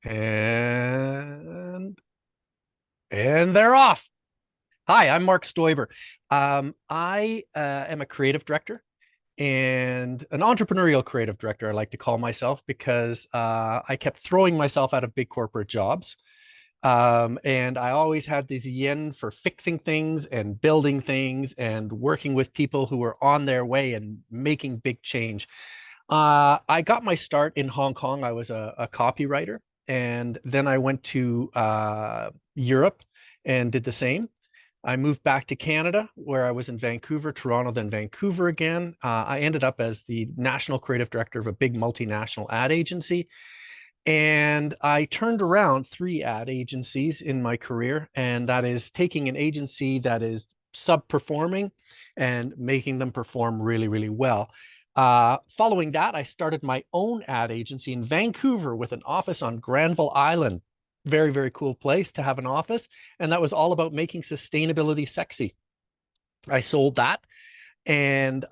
And they're off. Hi, I'm Marc Stoiber. I am a creative director and an entrepreneurial creative director, I like to call myself, because I kept throwing myself out of big corporate jobs. And I always had this yen for fixing things and building things and working with people who were on their way and making big change. I got my start in Hong Kong. I was a copywriter, and then I went to Europe and did the same. I moved back to Canada, where I was in Vancouver, Toronto, then Vancouver again. I ended up as the national creative director of a big multinational ad agency. And I turned around three ad agencies in my career, and that is taking an agency that is sub-performing and making them perform really, really well. Following that, I started my own ad agency in Vancouver with an office on Granville Island. Very, very cool place to have an office. And that was all about making sustainability sexy. I sold that and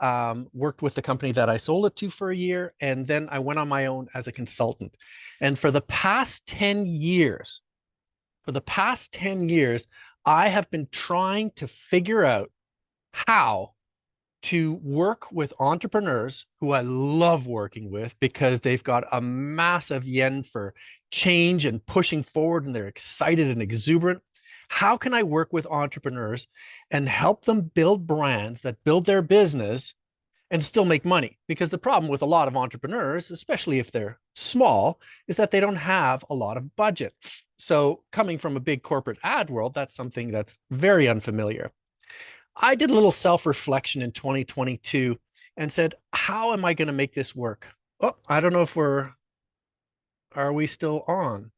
worked with the company that I sold it to for a year. And then I went on my own as a consultant. And for the past 10 years, I have been trying to figure out how to work with entrepreneurs who I love working with because they've got a massive yen for change and pushing forward, and they're excited and exuberant. How can I work with entrepreneurs and help them build brands that build their business and still make money? Because the problem with a lot of entrepreneurs, especially if they're small, is that they don't have a lot of budget. So coming from a big corporate ad world, that's something that's very unfamiliar. I did a little self-reflection in 2022 and said, how am I going to make this work? Oh, I don't know if are we still on?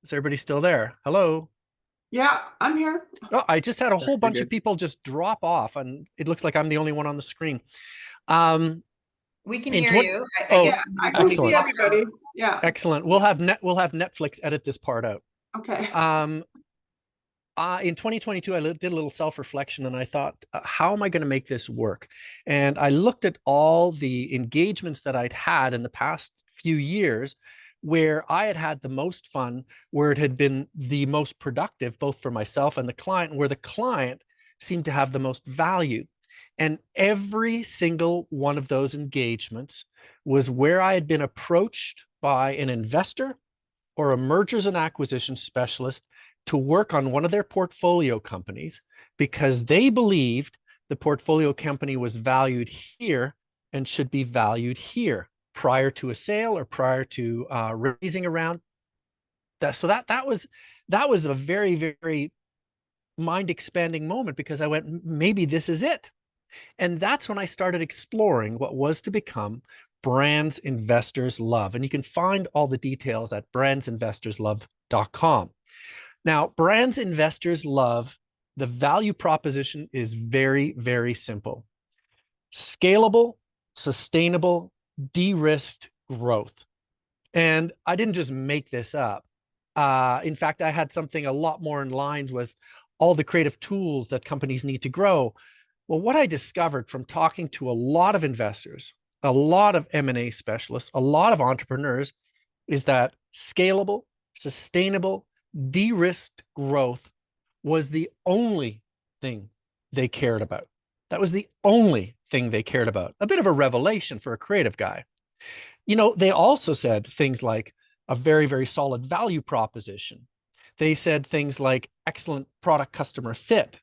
Is everybody still there? Hello? Yeah, I'm here. Oh, I just had a Sure, whole you're bunch of good. people just drop off, and it looks like I'm the only one on the screen. Um, We can in hear 20, you. I oh, guess Yeah, we see excellent, everybody. Yeah. excellent. We'll have Netflix edit this part out. Okay. Um, in 2022, I did a little self-reflection and I thought, how am I going to make this work? And I looked at all the engagements that I'd had in the past few years where I had had the most fun, where it had been the most productive, both for myself and the client, where the client seemed to have the most value. And every single one of those engagements was where I had been approached by an investor or a mergers and acquisition specialist to work on one of their portfolio companies because they believed the portfolio company was valued here and should be valued here prior to a sale or prior to raising around that. So that was a very, very mind expanding moment because I went, maybe this is it. And that's when I started exploring what was to become Brands Investors Love. And you can find all the details at brandsinvestorslove.com. Now, Brands Investors Love, the value proposition is very, very simple. Scalable, sustainable, de-risked growth. And I didn't just make this up. In fact, I had something a lot more in line with all the creative tools that companies need to grow. Well, what I discovered from talking to a lot of investors, a lot of M&A specialists, a lot of entrepreneurs is that scalable, sustainable, de-risked growth was the only thing they cared about. That was the only thing they cared about. A bit of a revelation for a creative guy. You know, they also said things like a very, very solid value proposition. They said things like excellent product customer fit.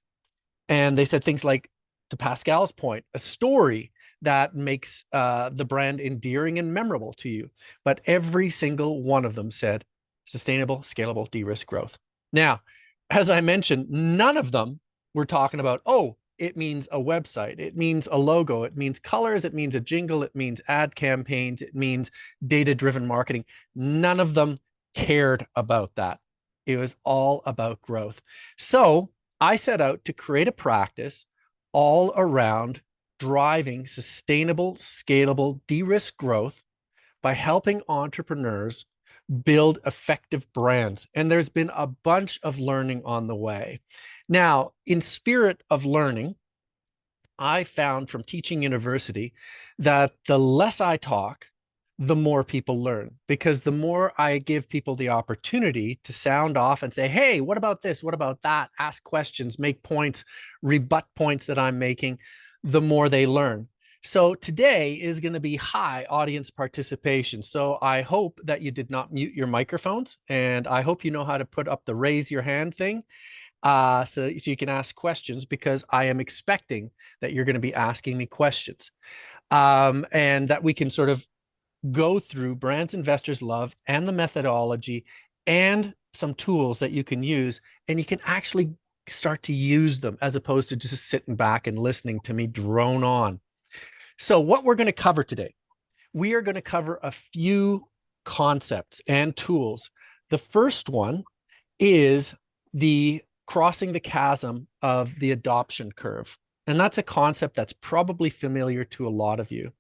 And they said things like, to Pascal's point, a story that makes the brand endearing and memorable to you. But every single one of them said sustainable, scalable, de-risk growth. Now, as I mentioned, none of them were talking about, oh, it means a website, it means a logo, it means colors, it means a jingle, it means ad campaigns, it means data-driven marketing. None of them cared about that. It was all about growth. So I set out to create a practice all around driving sustainable, scalable, de-risk growth by helping entrepreneurs build effective brands. And there's been a bunch of learning on the way. Now, in spirit of learning, I found from teaching university that the less I talk, the more people learn, because the more I give people the opportunity to sound off and say, hey, what about this? What about that? Ask questions, make points, rebut points that I'm making, the more they learn. So today is going to be high audience participation. So I hope that you did not mute your microphones, and I hope you know how to put up the raise your hand thing, so you can ask questions, because I am expecting that you're going to be asking me questions, and that we can sort of go through brands investors love and the methodology and some tools that you can use, and you can actually start to use them as opposed to just sitting back and listening to me drone on. So what we're going to cover today, we are going to cover a few concepts and tools. The first one is the crossing the chasm of the adoption curve. And that's a concept that's probably familiar to a lot of you.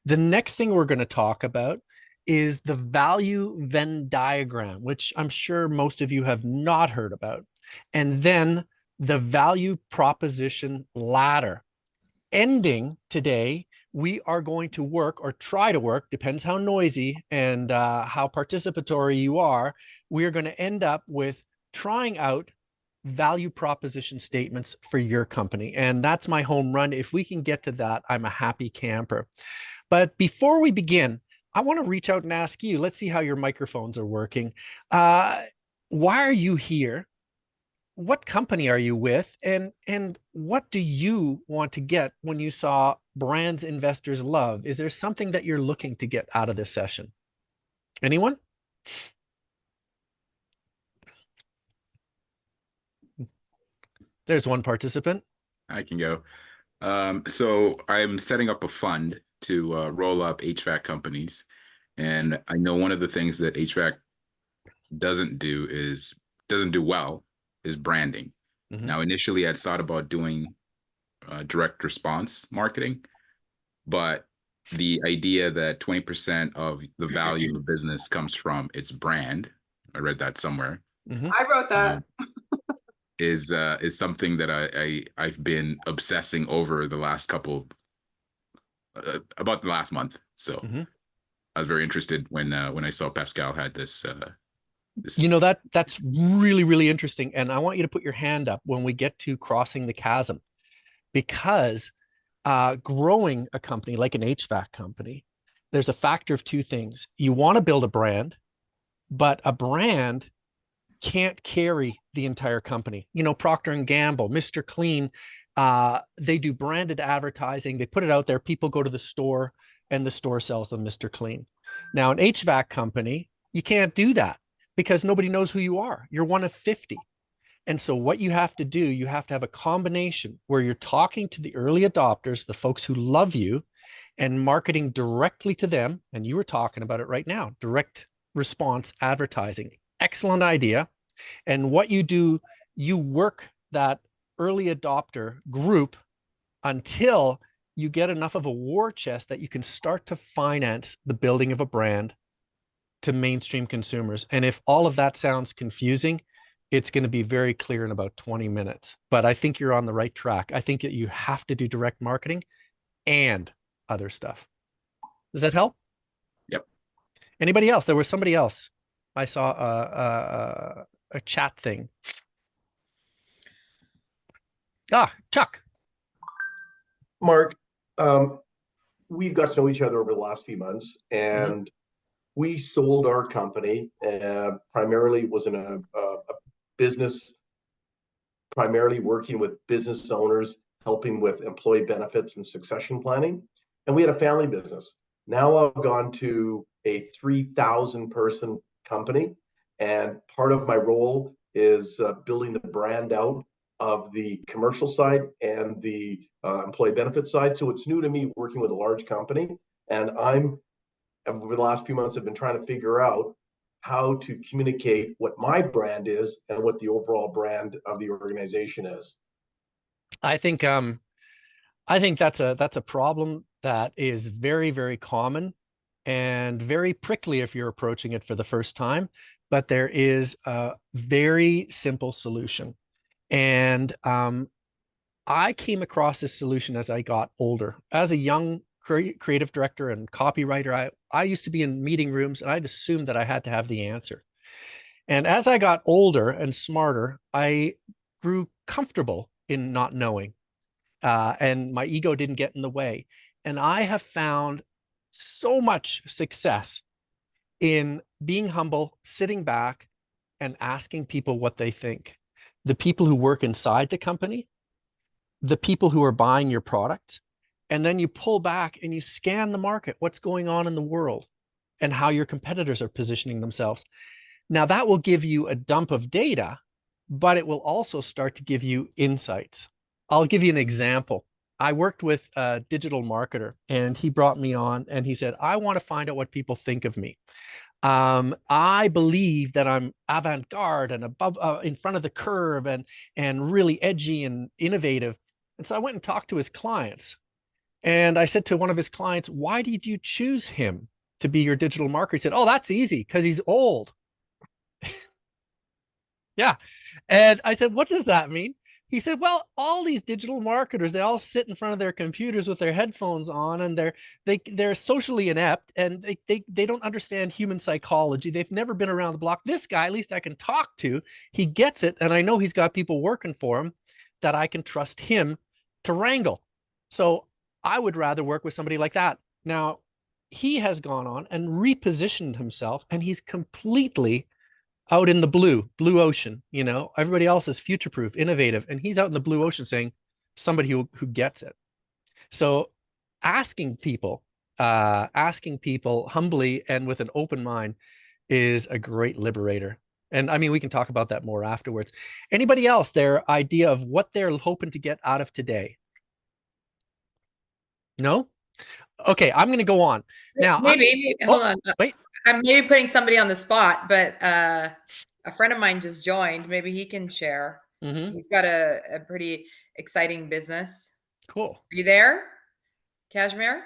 The next thing we're going to talk about is the value Venn diagram, which I'm sure most of you have not heard about. And then the value proposition ladder. Ending today, we are going to work, or try to work, depends how noisy and how participatory you are. We are going to end up with trying out value proposition statements for your company. And that's my home run. If we can get to that, I'm a happy camper. But before we begin, I want to reach out and ask you, let's see how your microphones are working. Why are you here? What company are you with? And what do you want to get when you saw brands investors love? Is there something that you're looking to get out of this session? Anyone? There's one participant. I can go. So I'm setting up a fund to roll up HVAC companies. And I know one of the things that HVAC doesn't do well is branding. Mm-hmm. Now, initially, I'd thought about doing direct response marketing, but the idea that 20% of the value of a business comes from its brand, I read that somewhere. Mm-hmm. I wrote that. Is something that I've been obsessing over the last couple about the last month. So Mm-hmm. I was very interested when I saw Pascal had this. You know, that's really, really interesting. And I want you to put your hand up when we get to crossing the chasm, because growing a company like an HVAC company, there's a factor of two things. You want to build a brand, but a brand can't carry the entire company. You know, Procter and Gamble, Mr. Clean, they do branded advertising. They put it out there. People go to the store and the store sells them Mr. Clean. Now, an HVAC company, you can't do that because nobody knows who you are. You're one of 50. And so what you have to do, you have to have a combination where you're talking to the early adopters, the folks who love you, and marketing directly to them. And you were talking about it right now, direct response advertising. Excellent idea. And what you do, you work that early adopter group until you get enough of a war chest that you can start to finance the building of a brand to mainstream consumers. And if all of that sounds confusing, it's going to be very clear in about 20 minutes. But I think you're on the right track. I think that you have to do direct marketing and other stuff. Does that help? Yep. Anybody else? There was somebody else. I saw a chat thing. Chuck. Mark, we've got to know each other over the last few months, and we sold our company. Primarily was in a business, primarily working with business owners, helping with employee benefits and succession planning. And we had a family business. Now I've gone to a 3,000 person company, and part of my role is building the brand out of the commercial side and the employee benefits side. So it's new to me working with a large company, and I'm over the last few months I've been trying to figure out how to communicate what my brand is and what the overall brand of the organization is. I think that's a problem that is very, very common and very prickly if you're approaching it for the first time. But there is a very simple solution. And I came across this solution as I got older. As a young creative director and copywriter, I used to be in meeting rooms and I'd assumed that I had to have the answer. And as I got older and smarter, I grew comfortable in not knowing. And my ego didn't get in the way. And I have found so much success in being humble, sitting back, and asking people what they think. The people who work inside the company, the people who are buying your product, and then you pull back and you scan the market, what's going on in the world, and how your competitors are positioning themselves. Now, that will give you a dump of data, but it will also start to give you insights. I'll give you an example. I worked with a digital marketer, and he brought me on and he said, I want to find out what people think of me. I believe that I'm avant-garde and above, in front of the curve, and really edgy and innovative. And so I went and talked to his clients. And I said to one of his clients, why did you choose him to be your digital marketer? He said, oh, that's easy, because he's old. Yeah. And I said, what does that mean? He said, well, all these digital marketers, they all sit in front of their computers with their headphones on, and they're socially inept, and they don't understand human psychology. They've never been around the block. This guy, at least I can talk to, he gets it, and I know he's got people working for him that I can trust him to wrangle. So I would rather work with somebody like that. Now, he has gone on and repositioned himself, and he's completely out in the blue ocean. You know, everybody else is future-proof, innovative, and he's out in the blue ocean saying, somebody who gets it. So asking people humbly and with an open mind is a great liberator. And I mean, we can talk about that more afterwards. Anybody else, their idea of what they're hoping to get out of today? No? Okay, I'm going to go on. Now, maybe hold on. Wait. I'm maybe putting somebody on the spot, but a friend of mine just joined. Maybe he can share. He's got a pretty exciting business. Cool. Are you there, Kashmir?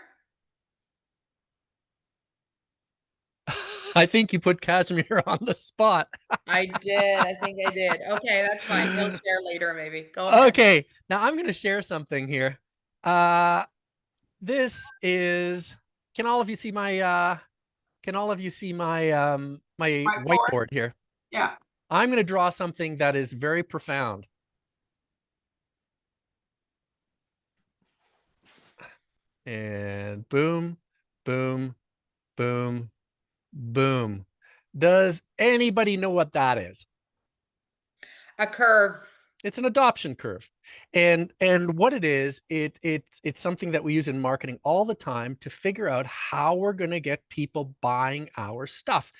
I think you put Kashmir on the spot. I did. I think I did. Okay, that's fine. He'll share later, maybe. Go ahead. Okay, now I'm going to share something here. This is. Can all of you see my? Can all of you see my my whiteboard here? Yeah. I'm going to draw something that is very profound. And boom, boom, boom, boom. Does anybody know what that is? A curve. It's an adoption curve. And what it is, it's something that we use in marketing all the time to figure out how we're going to get people buying our stuff.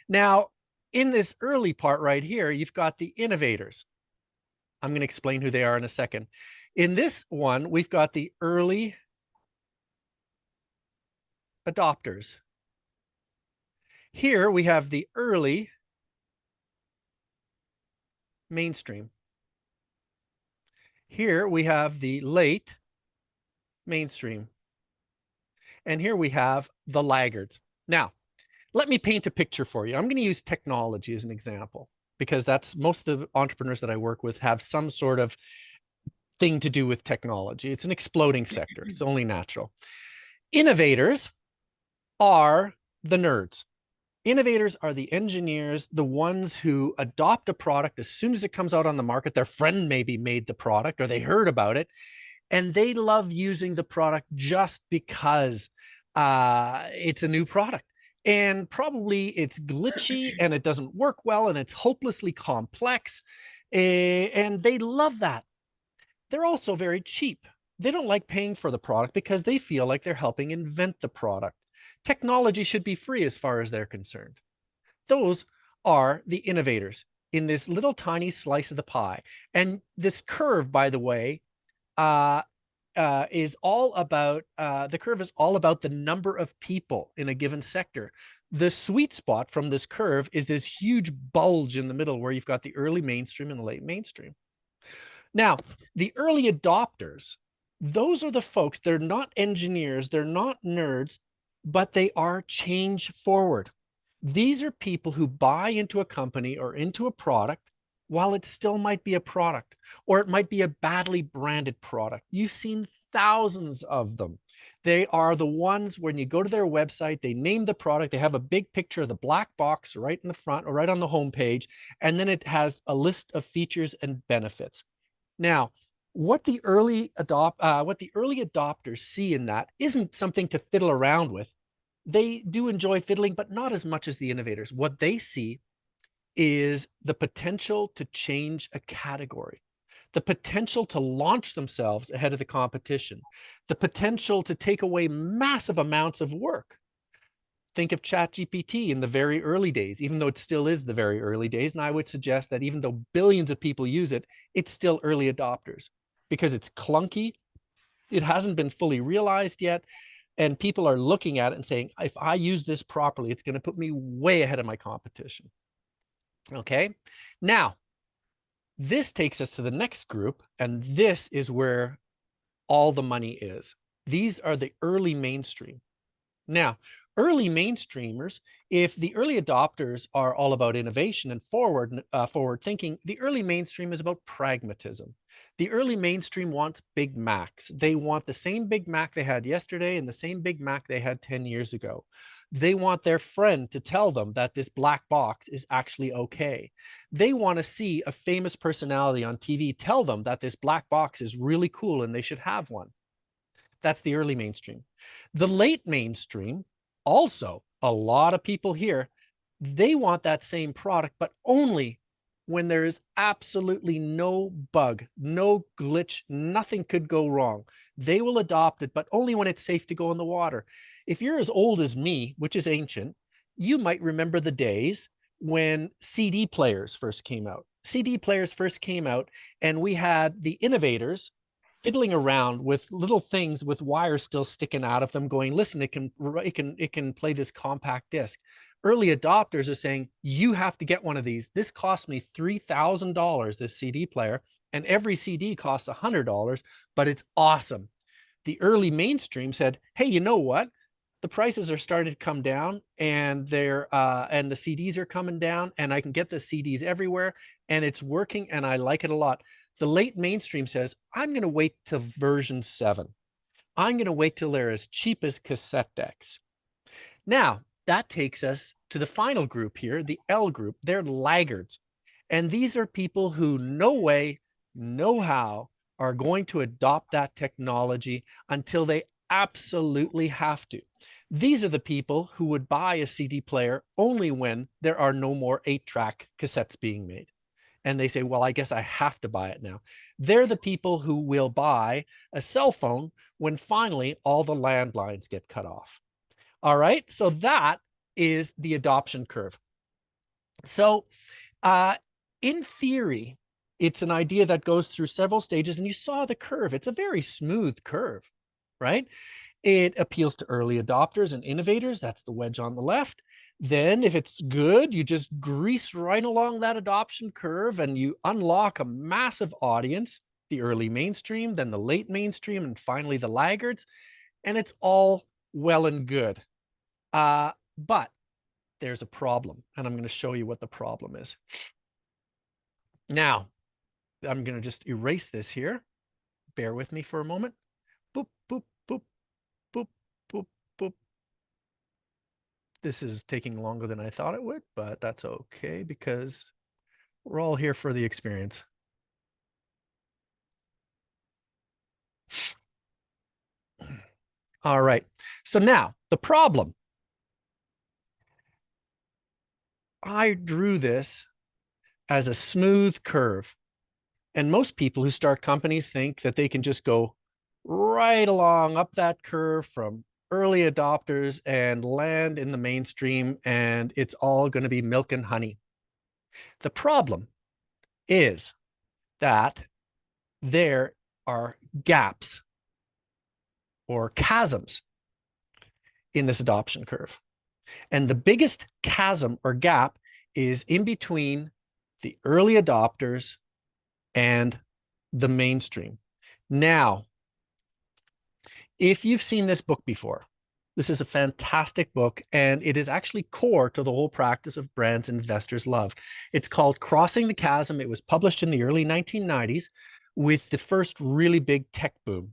Now, in this early part right here, you've got the innovators. I'm going to explain who they are in a second. In this one, we've got the early adopters. Here we have the early mainstream. Here we have the late mainstream. And here we have the laggards. Now, let me paint a picture for you. I'm going to use technology as an example, because that's most of the entrepreneurs that I work with have some sort of thing to do with technology. It's an exploding sector. It's only natural. Innovators are the nerds. Innovators are the engineers, the ones who adopt a product as soon as it comes out on the market. Their friend maybe made the product or they heard about it, and they love using the product just because it's a new product. And probably it's glitchy and it doesn't work well and it's hopelessly complex. And they love that. They're also very cheap. They don't like paying for the product because they feel like they're helping invent the product. Technology should be free as far as they're concerned. Those are the innovators in this little tiny slice of the pie. And this curve, by the way, is all about, the curve is all about the number of people in a given sector. The sweet spot from this curve is this huge bulge in the middle where you've got the early mainstream and the late mainstream. Now, the early adopters, those are the folks, they're not engineers, they're not nerds, but they are change forward. These are people who buy into a company or into a product while it still might be a product, or it might be a badly branded product. You've seen thousands of them. They are the ones when you go to their website, they name the product, they have a big picture of the black box right in the front or right on the homepage, and then it has a list of features and benefits. Now, what the early adopters see in that isn't something to fiddle around with. They do enjoy fiddling, but not as much as the innovators. What they see is the potential to change a category, the potential to launch themselves ahead of the competition, the potential to take away massive amounts of work. Think of ChatGPT in the very early days, even though it still is the very early days. And I would suggest that even though billions of people use it, it's still early adopters because it's clunky. It hasn't been fully realized yet. And people are looking at it and saying, if I use this properly, it's going to put me way ahead of my competition. Okay. Now, this takes us to the next group, and this is where all the money is. These are the early mainstream. Now, early mainstreamers, if the early adopters are all about innovation and forward thinking, the early mainstream is about pragmatism. The early mainstream wants Big Macs. They want the same Big Mac they had yesterday and the same Big Mac they had 10 years ago. They want their friend to tell them that this black box is actually okay. They want to see a famous personality on TV tell them that this black box is really cool and they should have one. That's the early mainstream. The late mainstream, also a lot of people here, they want that same product, but only when there is absolutely no bug, no glitch, nothing could go wrong. They will adopt it, but only when it's safe to go in the water. If you're as old as me, which is ancient, you might remember the days when CD players first came out. CD players first came out, and we had the innovators fiddling around with little things with wires still sticking out of them going, listen, it can play this compact disc. Early adopters are saying, you have to get one of these. This cost me $3,000, this CD player, and every CD costs $100, but it's awesome. The early mainstream said, hey, you know what? The prices are starting to come down, and and the CDs are coming down, and I can get the CDs everywhere, and it's working, and I like it a lot. The late mainstream says, I'm going to wait till version 7. I'm going to wait till they're as cheap as cassette decks. Now, that takes us to the final group here, the L group. They're laggards. And these are people who no way, no how are going to adopt that technology until they absolutely have to. These are the people who would buy a CD player only when there are no more 8-track cassettes being made. And they say, well, I guess I have to buy it now. They're the people who will buy a cell phone when finally all the landlines get cut off. All right, so that is the adoption curve. So in theory, it's an idea that goes through several stages, and you saw the curve. It's a very smooth curve, right? It appeals to early adopters and innovators. That's the wedge on the left. Then if it's good, you just grease right along that adoption curve and you unlock a massive audience, the early mainstream, then the late mainstream, and finally the laggards. And it's all well and good. But there's a problem, and I'm going to show you what the problem is. Now, I'm going to just erase this here. Bear with me for a moment. Boop, boop, boop, boop, boop, boop. This is taking longer than I thought it would, but that's okay because we're all here for the experience. All right. So now the problem. I drew this as a smooth curve. And most people who start companies think that they can just go right along up that curve from early adopters and land in the mainstream, and it's all going to be milk and honey. The problem is that there are gaps or chasms in this adoption curve. And the biggest chasm or gap is in between the early adopters and the mainstream. Now, if you've seen this book before, this is a fantastic book, and it is actually core to the whole practice of brands investors love. It's called Crossing the Chasm. It was published in the early 1990s with the first really big tech boom.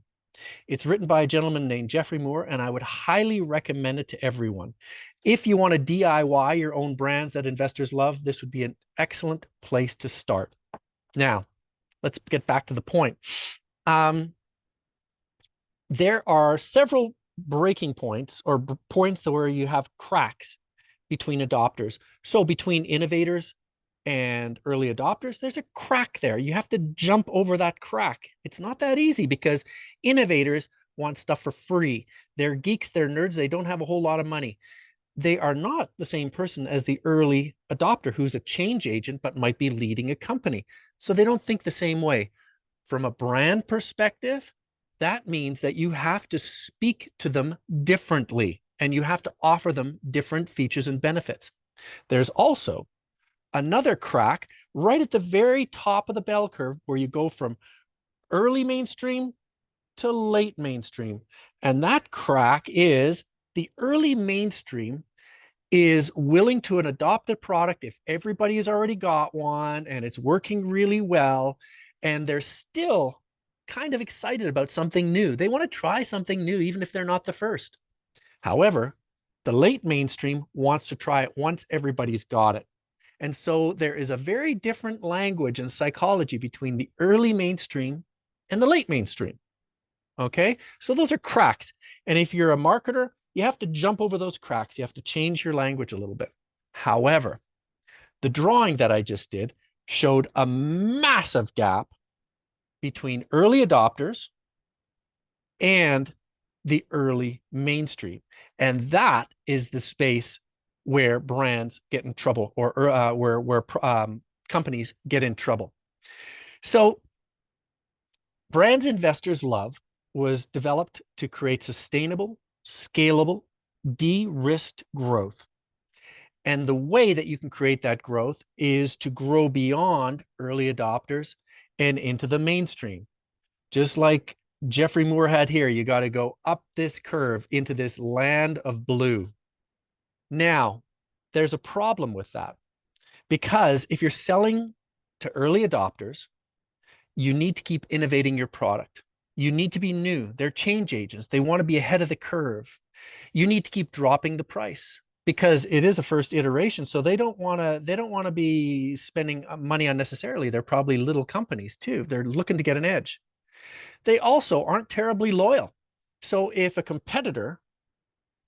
It's written by a gentleman named Jeffrey Moore, and I would highly recommend it to everyone. If you want to DIY your own brands that investors love, this would be an excellent place to start. Now, let's get back to the point. There are several breaking points or points where you have cracks between adopters. So between innovators and early adopters, there's a crack there. You have to jump over that crack. It's not that easy because innovators want stuff for free. They're geeks, they're nerds, they don't have a whole lot of money. They are not the same person as the early adopter who's a change agent but might be leading a company. So they don't think the same way. From a brand perspective, that means that you have to speak to them differently and you have to offer them different features and benefits. There's also another crack right at the very top of the bell curve where you go from early mainstream to late mainstream. And that crack is the early mainstream is willing to adopt a product if everybody has already got one and it's working really well, and they're still kind of excited about something new. They want to try something new, even if they're not the first. However, the late mainstream wants to try it once everybody's got it. And so there is a very different language and psychology between the early mainstream and the late mainstream. Okay, so those are cracks. And if you're a marketer, you have to jump over those cracks. You have to change your language a little bit. However, the drawing that I just did showed a massive gap between early adopters and the early mainstream. And that is the space where brands get in trouble, or where companies get in trouble. So brands investors love was developed to create sustainable, scalable, de-risked growth. And the way that you can create that growth is to grow beyond early adopters and into the mainstream. Just like Jeffrey Moore had here, you got to go up this curve into this land of blue. Now, there's a problem with that, because if you're selling to early adopters, you need to keep innovating your product. You need to be new. They're change agents. They want to be ahead of the curve. You need to keep dropping the price because it is a first iteration. So they don't want to be spending money unnecessarily. They're probably little companies too. They're looking to get an edge. They also aren't terribly loyal. So if a competitor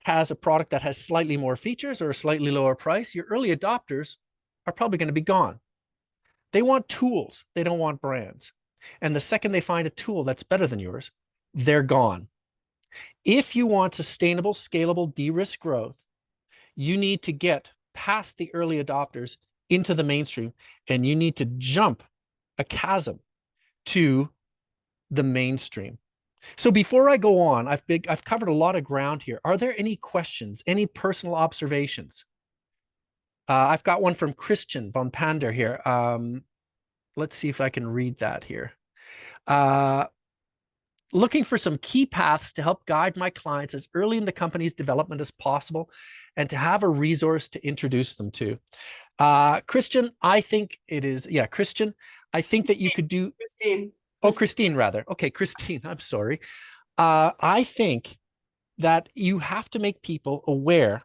has a product that has slightly more features or a slightly lower price, your early adopters are probably going to be gone. They want tools. They don't want brands. And the second they find a tool that's better than yours, they're gone. If you want sustainable, scalable, de-risk growth, you need to get past the early adopters into the mainstream, and you need to jump a chasm to the mainstream. So before I go on, I've covered a lot of ground here. Are there any questions, any personal observations? I've got one from Christian von Pander here. Let's see if I can read that here. Looking for some key paths to help guide my clients as early in the company's development as possible and to have a resource to introduce them to. Christian, I think it is, yeah, Christian, I think that you could do... Christine. Oh, Christine, rather. Okay, Christine, I'm sorry. I think that you have to make people aware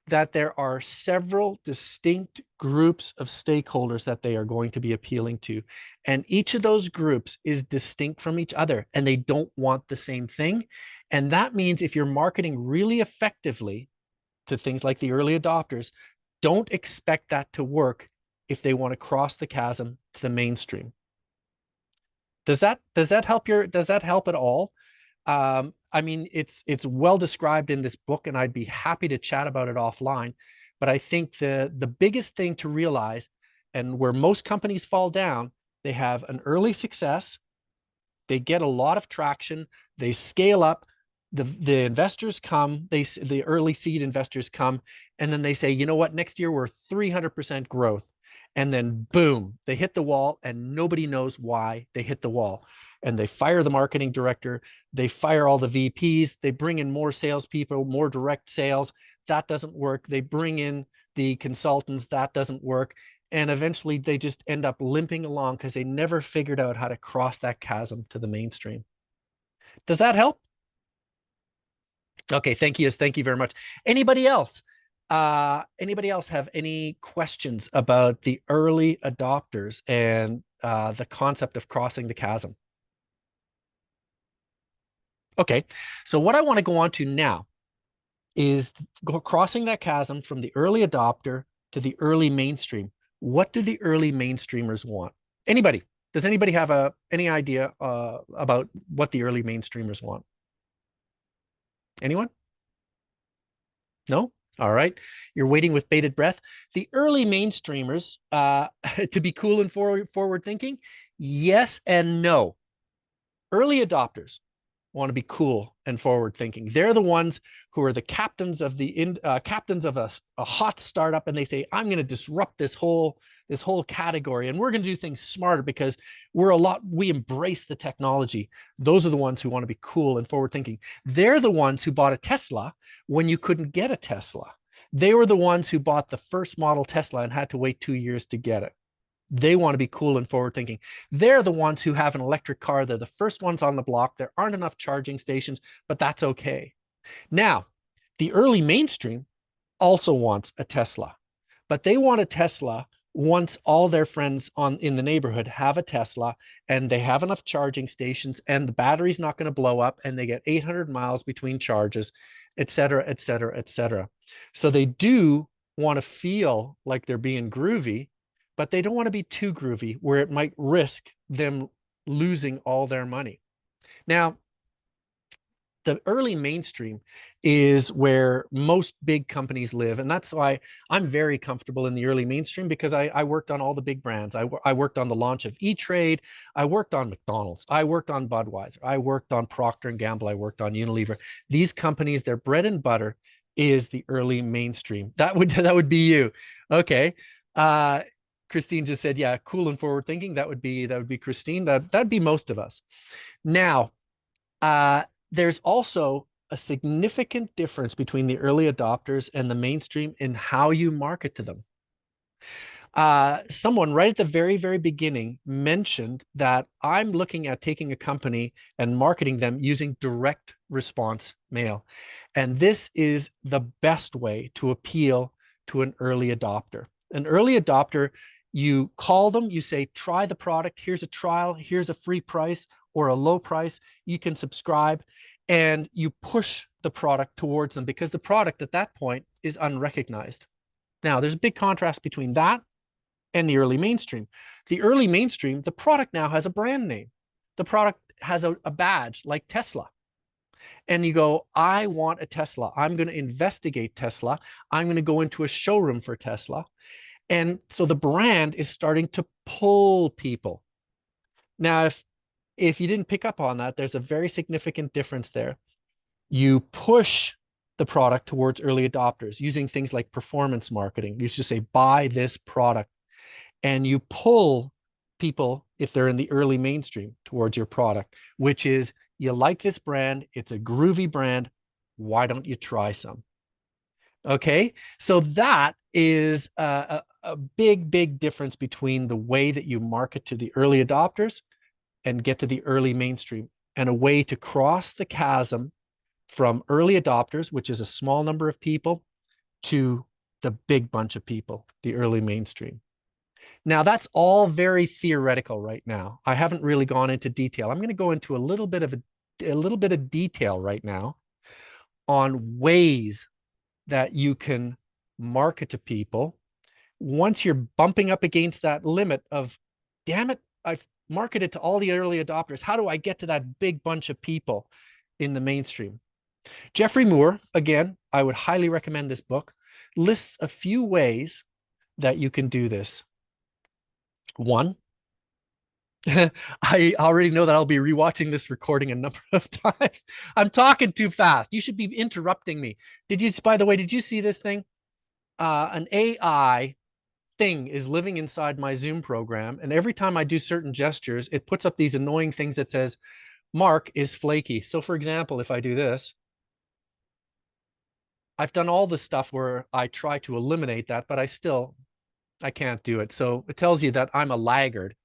that there are several distinct groups of stakeholders that they are going to be appealing to. And each of those groups is distinct from each other, and they don't want the same thing. And that means if you're marketing really effectively to things like the early adopters, don't expect that to work if they want to cross the chasm to the mainstream. Does that help at all? I mean, it's well described in this book, and I'd be happy to chat about it offline. But I think the biggest thing to realize, and where most companies fall down, they have an early success, they get a lot of traction, they scale up, the investors come, the early seed investors come, and then they say, you know what, next year we're 300% growth. And then boom, they hit the wall, and nobody knows why they hit the wall. And they fire the marketing director, they fire all the VPs, they bring in more salespeople, more direct sales. That doesn't work. They bring in the consultants, that doesn't work. And eventually they just end up limping along because they never figured out how to cross that chasm to the mainstream. Does that help? Okay, thank you. Thank you very much. Anybody else? Anybody else have any questions about the early adopters and the concept of crossing the chasm? Okay, so what I want to go on to now is crossing that chasm from the early adopter to the early mainstream. What do the early mainstreamers want? Anybody? Does anybody have any idea about what the early mainstreamers want? Anyone? No? All right. You're waiting with bated breath. The early mainstreamers, to be cool and forward thinking, yes and no. Early adopters want to be cool and forward thinking. They're the ones who are the captains of captains of a hot startup, and they say, I'm going to disrupt this whole category, and we're going to do things smarter because we embrace the technology. Those are the ones who want to be cool and forward thinking. They're the ones who bought a Tesla when you couldn't get a Tesla. They were the ones who bought the first model Tesla and had to wait 2 years to get it. They want to be cool and forward thinking. They're the ones who have an electric car. They're the first ones on the block. There aren't enough charging stations, but that's okay. Now, the early mainstream also wants a Tesla, but they want a Tesla once all their friends in the neighborhood have a Tesla and they have enough charging stations and the battery's not going to blow up and they get 800 miles between charges, et cetera, et cetera, et cetera. So they do want to feel like they're being groovy, but they don't want to be too groovy where it might risk them losing all their money. Now, the early mainstream is where most big companies live. And that's why I'm very comfortable in the early mainstream, because I worked on all the big brands. I worked on the launch of E-Trade. I worked on McDonald's. I worked on Budweiser. I worked on Procter Gamble. I worked on Unilever. These companies, their bread and butter is the early mainstream. That would be you. Okay. Christine just said, yeah, cool and forward thinking. That would be Christine. That'd be most of us. Now, there's also a significant difference between the early adopters and the mainstream in how you market to them. Someone right at the very, very beginning mentioned that I'm looking at taking a company and marketing them using direct response mail. And this is the best way to appeal to an early adopter. An early adopter, you call them, you say, try the product, here's a trial, here's a free price or a low price, you can subscribe, and you push the product towards them because the product at that point is unrecognized. Now, there's a big contrast between that and the early mainstream. The early mainstream, the product now has a brand name. The product has a badge like Tesla. And you go, I want a Tesla. I'm going to investigate Tesla. I'm going to go into a showroom for Tesla. And so the brand is starting to pull people. Now, if you didn't pick up on that, there's a very significant difference there. You push the product towards early adopters using things like performance marketing. You should say, buy this product. And you pull people, if they're in the early mainstream, towards your product, which is, you like this brand, it's a groovy brand, why don't you try some? Okay, so that is a big, big difference between the way that you market to the early adopters and get to the early mainstream, and a way to cross the chasm from early adopters, which is a small number of people, to the big bunch of people, the early mainstream. Now, that's all very theoretical right now. I haven't really gone into detail. I'm going to go into a little bit of detail right now on ways that you can market to people once you're bumping up against that limit of, damn it, I've marketed to all the early adopters. How do I get to that big bunch of people in the mainstream? Jeffrey Moore, again, I would highly recommend this book, lists a few ways that you can do this. One, I already know that I'll be rewatching this recording a number of times. I'm talking too fast. You should be interrupting me. By the way, did you see this thing? An AI thing is living inside my Zoom program. And every time I do certain gestures, it puts up these annoying things that says, Mark is flaky. So for example, if I do this, I've done all the stuff where I try to eliminate that, but I can't do it. So it tells you that I'm a laggard.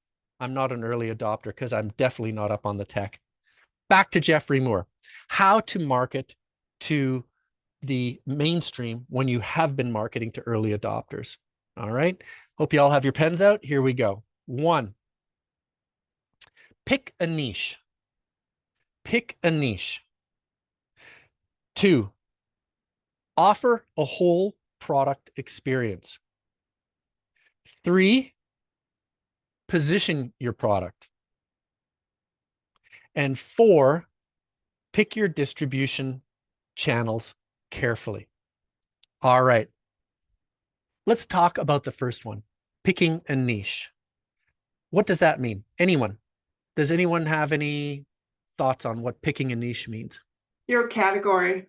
I'm not an early adopter because I'm definitely not up on the tech. back to Jeffrey Moore. How to market to the mainstream when you have been marketing to early adopters. All right. Hope you all have your pens out. Here we go. 1, pick a niche. Pick a niche. 2, offer a whole product experience. 3, position your product. And 4, pick your distribution channels carefully. All right. Let's talk about the first one, picking a niche. What does that mean? Anyone? Does anyone have any thoughts on what picking a niche means? Your category,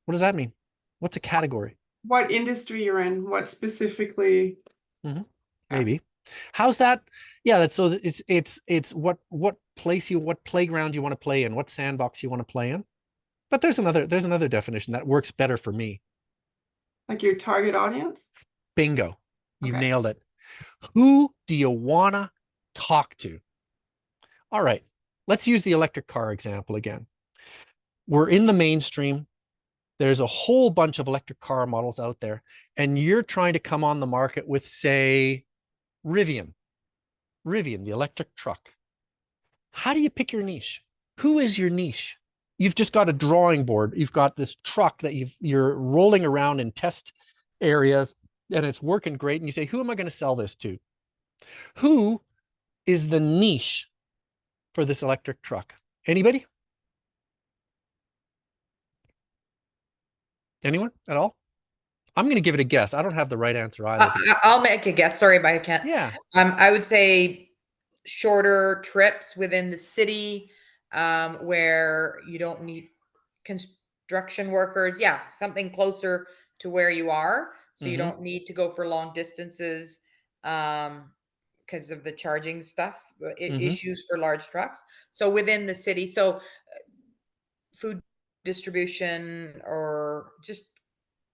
What does that mean? What's a category? what industry you're in, what specifically. Maybe. How's that? Yeah, that's so it's what place what playground you want to play in, what sandbox you want to play in. But there's another definition that works better for me. Like your target audience? Bingo. You've Okay. nailed it. Who do you want to talk to? All right. Let's use the electric car example again. We're in the mainstream. There's a whole bunch of electric car models out there, and you're trying to come on the market with, say, Rivian, the electric truck. How do you pick your niche? Who is your niche? You've just got a drawing board. You've got this truck that you're rolling around in test areas, and it's working great. And you say, who am I going to sell this to? Who is the niche for this electric truck? Anybody? Anyone at all? I'm going to give it a guess. I don't have the right answer either. I'll make a guess. Sorry, but I can't. Yeah. I would say shorter trips within the city, where you don't need construction workers. Yeah, something closer to where you are, so you don't need to go for long distances, because of the charging stuff issues for large trucks. So within the city, so food distribution or just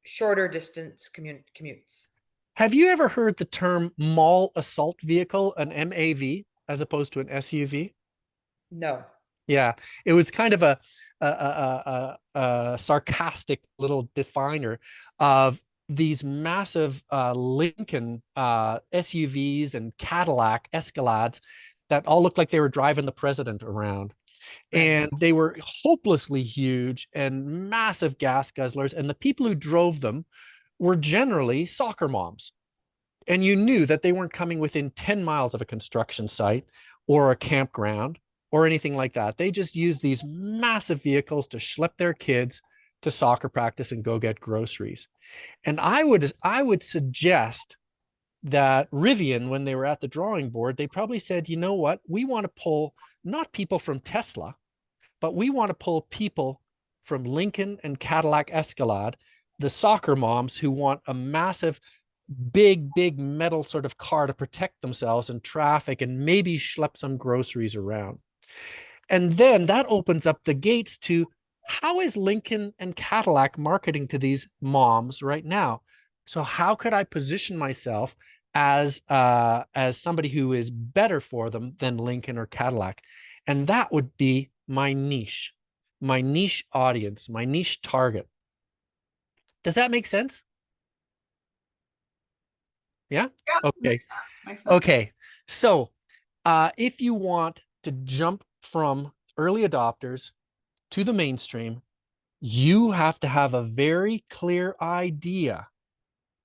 shorter distance commutes. Have you ever heard the term mall assault vehicle, an MAV, as opposed to an SUV? No. Yeah, it was kind of a sarcastic little definer of these massive Lincoln SUVs and Cadillac Escalades that all looked like they were driving the president around. And they were hopelessly huge and massive gas guzzlers. And the people who drove them were generally soccer moms. And you knew that they weren't coming within 10 miles of a construction site or a campground or anything like that. They just used these massive vehicles to schlep their kids to soccer practice and go get groceries. And I would suggest that Rivian, when they were at the drawing board, they probably said, you know what, we want to pull not people from Tesla, but we want to pull people from Lincoln and Cadillac Escalade, the soccer moms who want a massive, big metal sort of car to protect themselves in traffic and maybe schlep some groceries around. And then that opens up the gates to, how is Lincoln and Cadillac marketing to these moms right now? So how could I position myself as somebody who is better for them than Lincoln or Cadillac? And that would be my niche audience, my niche target. Does that make sense? Yeah? Yeah, Okay. makes sense. Okay. So if you want to jump from early adopters to the mainstream, you have to have a very clear idea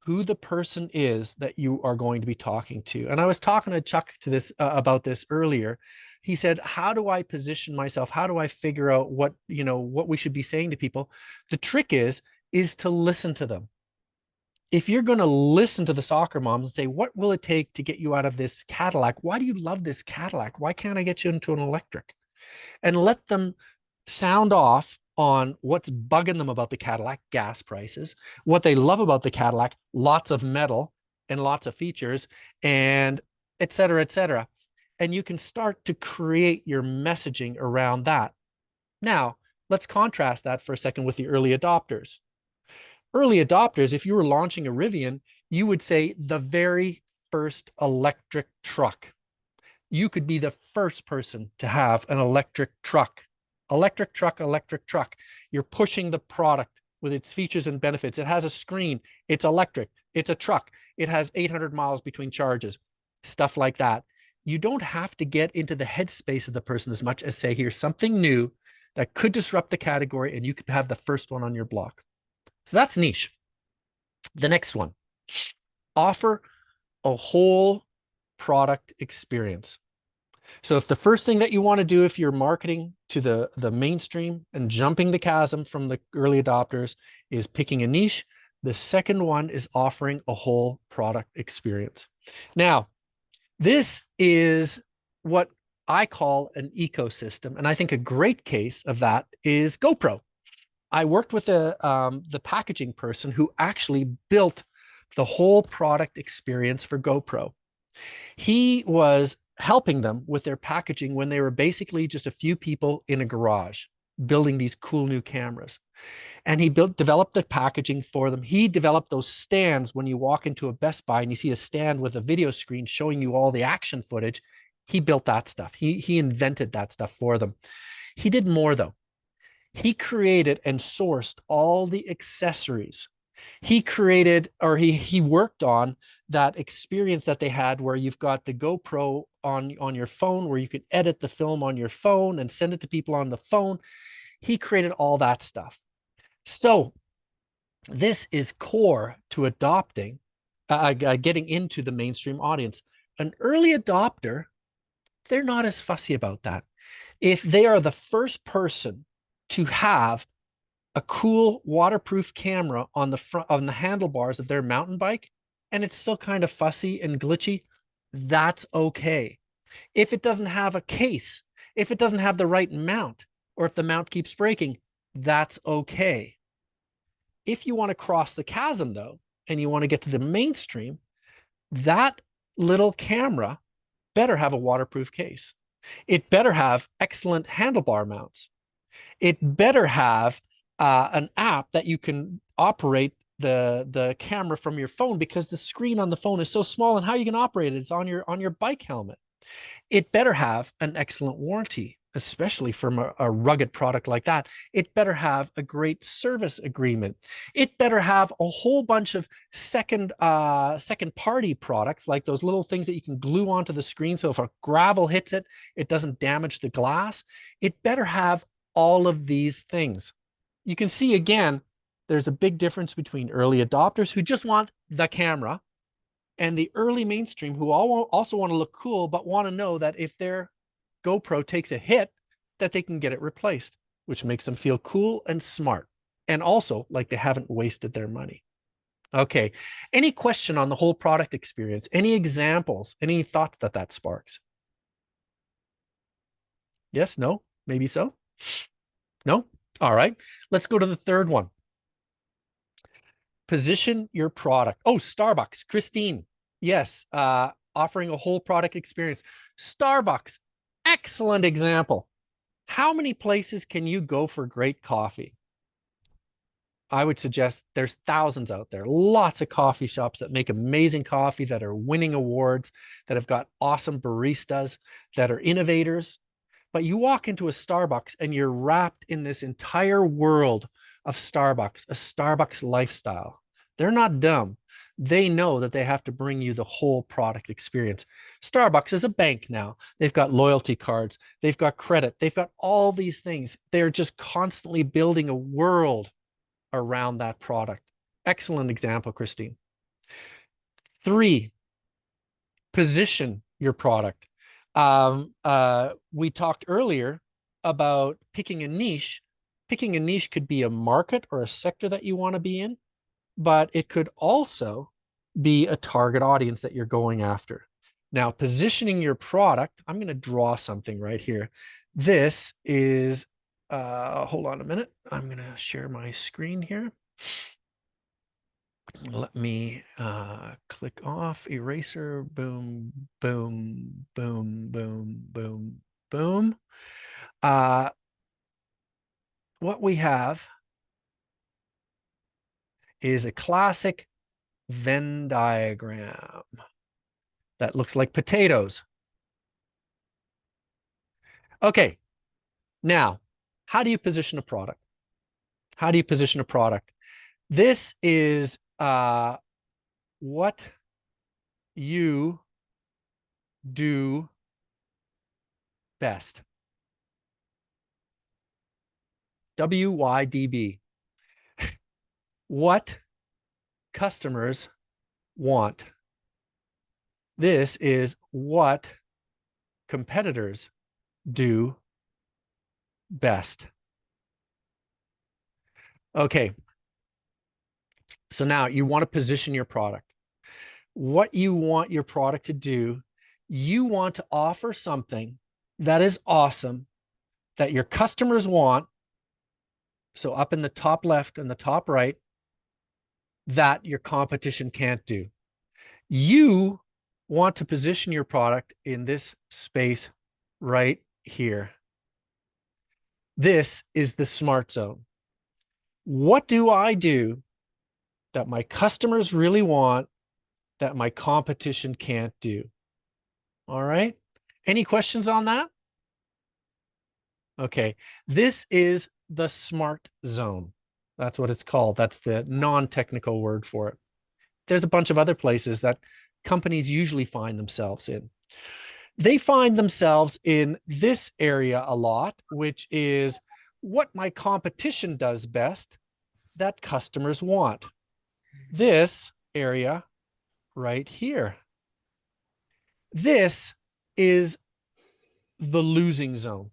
who the person is that you are going to be talking to. And I was talking to Chuck about this earlier. He said, how do I position myself? How do I figure out what we should be saying to people? The trick is to listen to them. If you're going to listen to the soccer moms and say, what will it take to get you out of this Cadillac? Why do you love this Cadillac? Why can't I get you into an electric? And let them sound off on what's bugging them about the Cadillac, gas prices, what they love about the Cadillac, lots of metal and lots of features, and et cetera, et cetera. And you can start to create your messaging around that. Now, let's contrast that for a second with the early adopters. Early adopters, if you were launching a Rivian, you would say the very first electric truck. You could be the first person to have an electric truck Electric truck, electric truck. You're pushing the product with its features and benefits. It has a screen. It's electric. It's a truck. It has 800 miles between charges, stuff like that. You don't have to get into the headspace of the person as much as say, here's something new that could disrupt the category, and you could have the first one on your block. So that's niche. The next one, offer a whole product experience. So if the first thing that you want to do if you're marketing to the mainstream and jumping the chasm from the early adopters is picking a niche, the second one is offering a whole product experience. Now, this is what I call an ecosystem, and I think a great case of that is GoPro. I worked with the packaging person who actually built the whole product experience for GoPro. He was helping them with their packaging when they were basically just a few people in a garage building these cool new cameras. And he developed the packaging for them. He developed those stands when you walk into a Best Buy and you see a stand with a video screen showing you all the action footage. He built that stuff. He invented that stuff for them. He did more though. He created and sourced all the accessories. He created, or he worked on that experience that they had where you've got the GoPro on your phone where you can edit the film on your phone and send it to people on the phone. He created all that stuff. So this is core to adopting, getting into the mainstream audience. An early adopter, they're not as fussy about that. If they are the first person to have a cool waterproof camera on the front, on the handlebars of their mountain bike, and it's still kind of fussy and glitchy, that's okay. If it doesn't have a case, if it doesn't have the right mount, or if the mount keeps breaking, that's okay. If you want to cross the chasm though, and you want to get to the mainstream, that little camera better have a waterproof case. It better have excellent handlebar mounts. It better have an app that you can operate the camera from your phone, because the screen on the phone is so small, and how you can operate it is on your bike helmet. It better have an excellent warranty, especially from a rugged product like that. It better have a great service agreement. It better have a whole bunch of second party products, like those little things that you can glue onto the screen, so if a gravel hits it, it doesn't damage the glass. It better have all of these things. You can see again, there's a big difference between early adopters who just want the camera and the early mainstream who also want to look cool, but want to know that if their GoPro takes a hit, that they can get it replaced, which makes them feel cool and smart, and also like they haven't wasted their money. Okay, any question on the whole product experience? Any examples? Any thoughts that sparks? Yes, no, maybe so? No? All right, let's go to the third one. Position your product. Oh, Starbucks, Christine. Yes, offering a whole product experience. Starbucks, excellent example. How many places can you go for great coffee? I would suggest there's thousands out there. Lots of coffee shops that make amazing coffee, that are winning awards, that have got awesome baristas, that are innovators. But you walk into a Starbucks and you're wrapped in this entire world of Starbucks, a Starbucks lifestyle. They're not dumb. They know that they have to bring you the whole product experience. Starbucks is a bank now. They've got loyalty cards. They've got credit. They've got all these things. They're just constantly building a world around that product. Excellent example, Christine. 3, position your product. We talked earlier about picking a niche. Picking a niche could be a market or a sector that you want to be in, but it could also be a target audience that you're going after. Now, positioning your product, I'm going to draw something right here. This is, hold on a minute. I'm going to share my screen here. Let me click off, eraser, boom, boom, boom, boom, boom, boom. What we have is a classic Venn diagram that looks like potatoes. Okay, now How do you position a product? How do you position a product? This is what you do best. WYDB. What customers want. This is what competitors do best. Okay. So now you want to position your product. What you want your product to do, you want to offer something that is awesome, that your customers want. So up in the top left and the top right, that your competition can't do. You want to position your product in this space right here. This is the smart zone. What do I do that my customers really want that my competition can't do? All right. Any questions on that? Okay. This is the smart zone. That's what it's called. That's the non-technical word for it. There's a bunch of other places that companies usually find themselves in. They find themselves in this area a lot, which is what my competition does best that customers want. This area right here. This is the losing zone.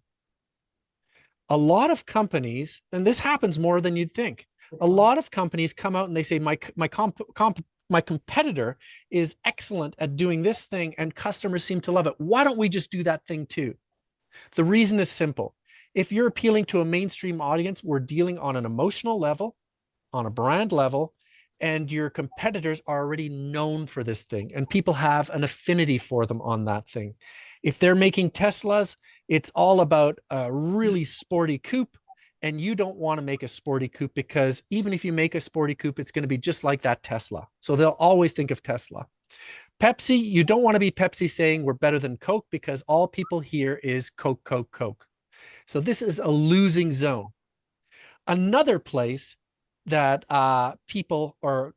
A lot of companies, and this happens more than you'd think, a lot of companies come out and they say, my competitor is excellent at doing this thing and customers seem to love it. Why don't we just do that thing too? The reason is simple. If you're appealing to a mainstream audience, we're dealing on an emotional level, on a brand level, and your competitors are already known for this thing and people have an affinity for them on that thing. If they're making Teslas, it's all about a really sporty coupe, and you don't want to make a sporty coupe because even if you make a sporty coupe, it's going to be just like that Tesla. So they'll always think of Tesla. Pepsi, you don't want to be Pepsi saying we're better than Coke because all people hear is Coke, Coke, Coke. So this is a losing zone. Another place that people or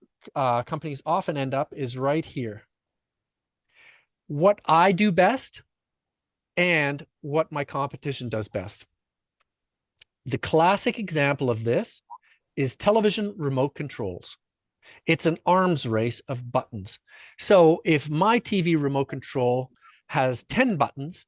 companies often end up is right here. What I do best and what my competition does best. The classic example of this is television remote controls. It's an arms race of buttons. So if my TV remote control has 10 buttons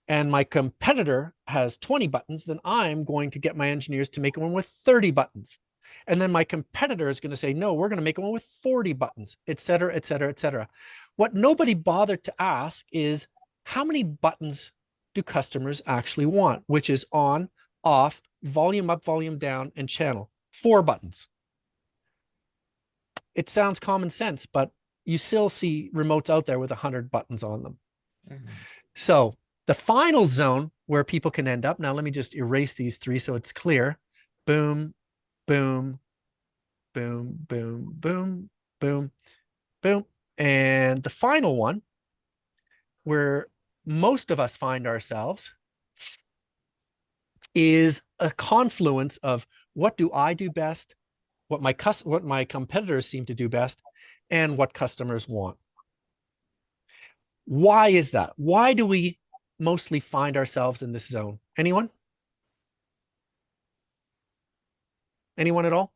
and my competitor has 20 buttons, then I'm going to get my engineers to make one with 30 buttons. And then my competitor is going to say, no, we're going to make one with 40 buttons, et cetera, et cetera, et cetera. What nobody bothered to ask is how many buttons do customers actually want, which is on, off, volume up, volume down, and channel. 4 buttons. It sounds common sense, but you still see remotes out there with 100 buttons on them. Mm-hmm. So the final zone where people can end up, now let me just erase these 3 so it's clear. Boom, boom, boom, boom, boom, boom, boom. And the final one where most of us find ourselves is a confluence of what do I do best, what my competitors seem to do best, and what customers want. Why is that? Why do we mostly find ourselves in this zone? Anyone? Anyone at all?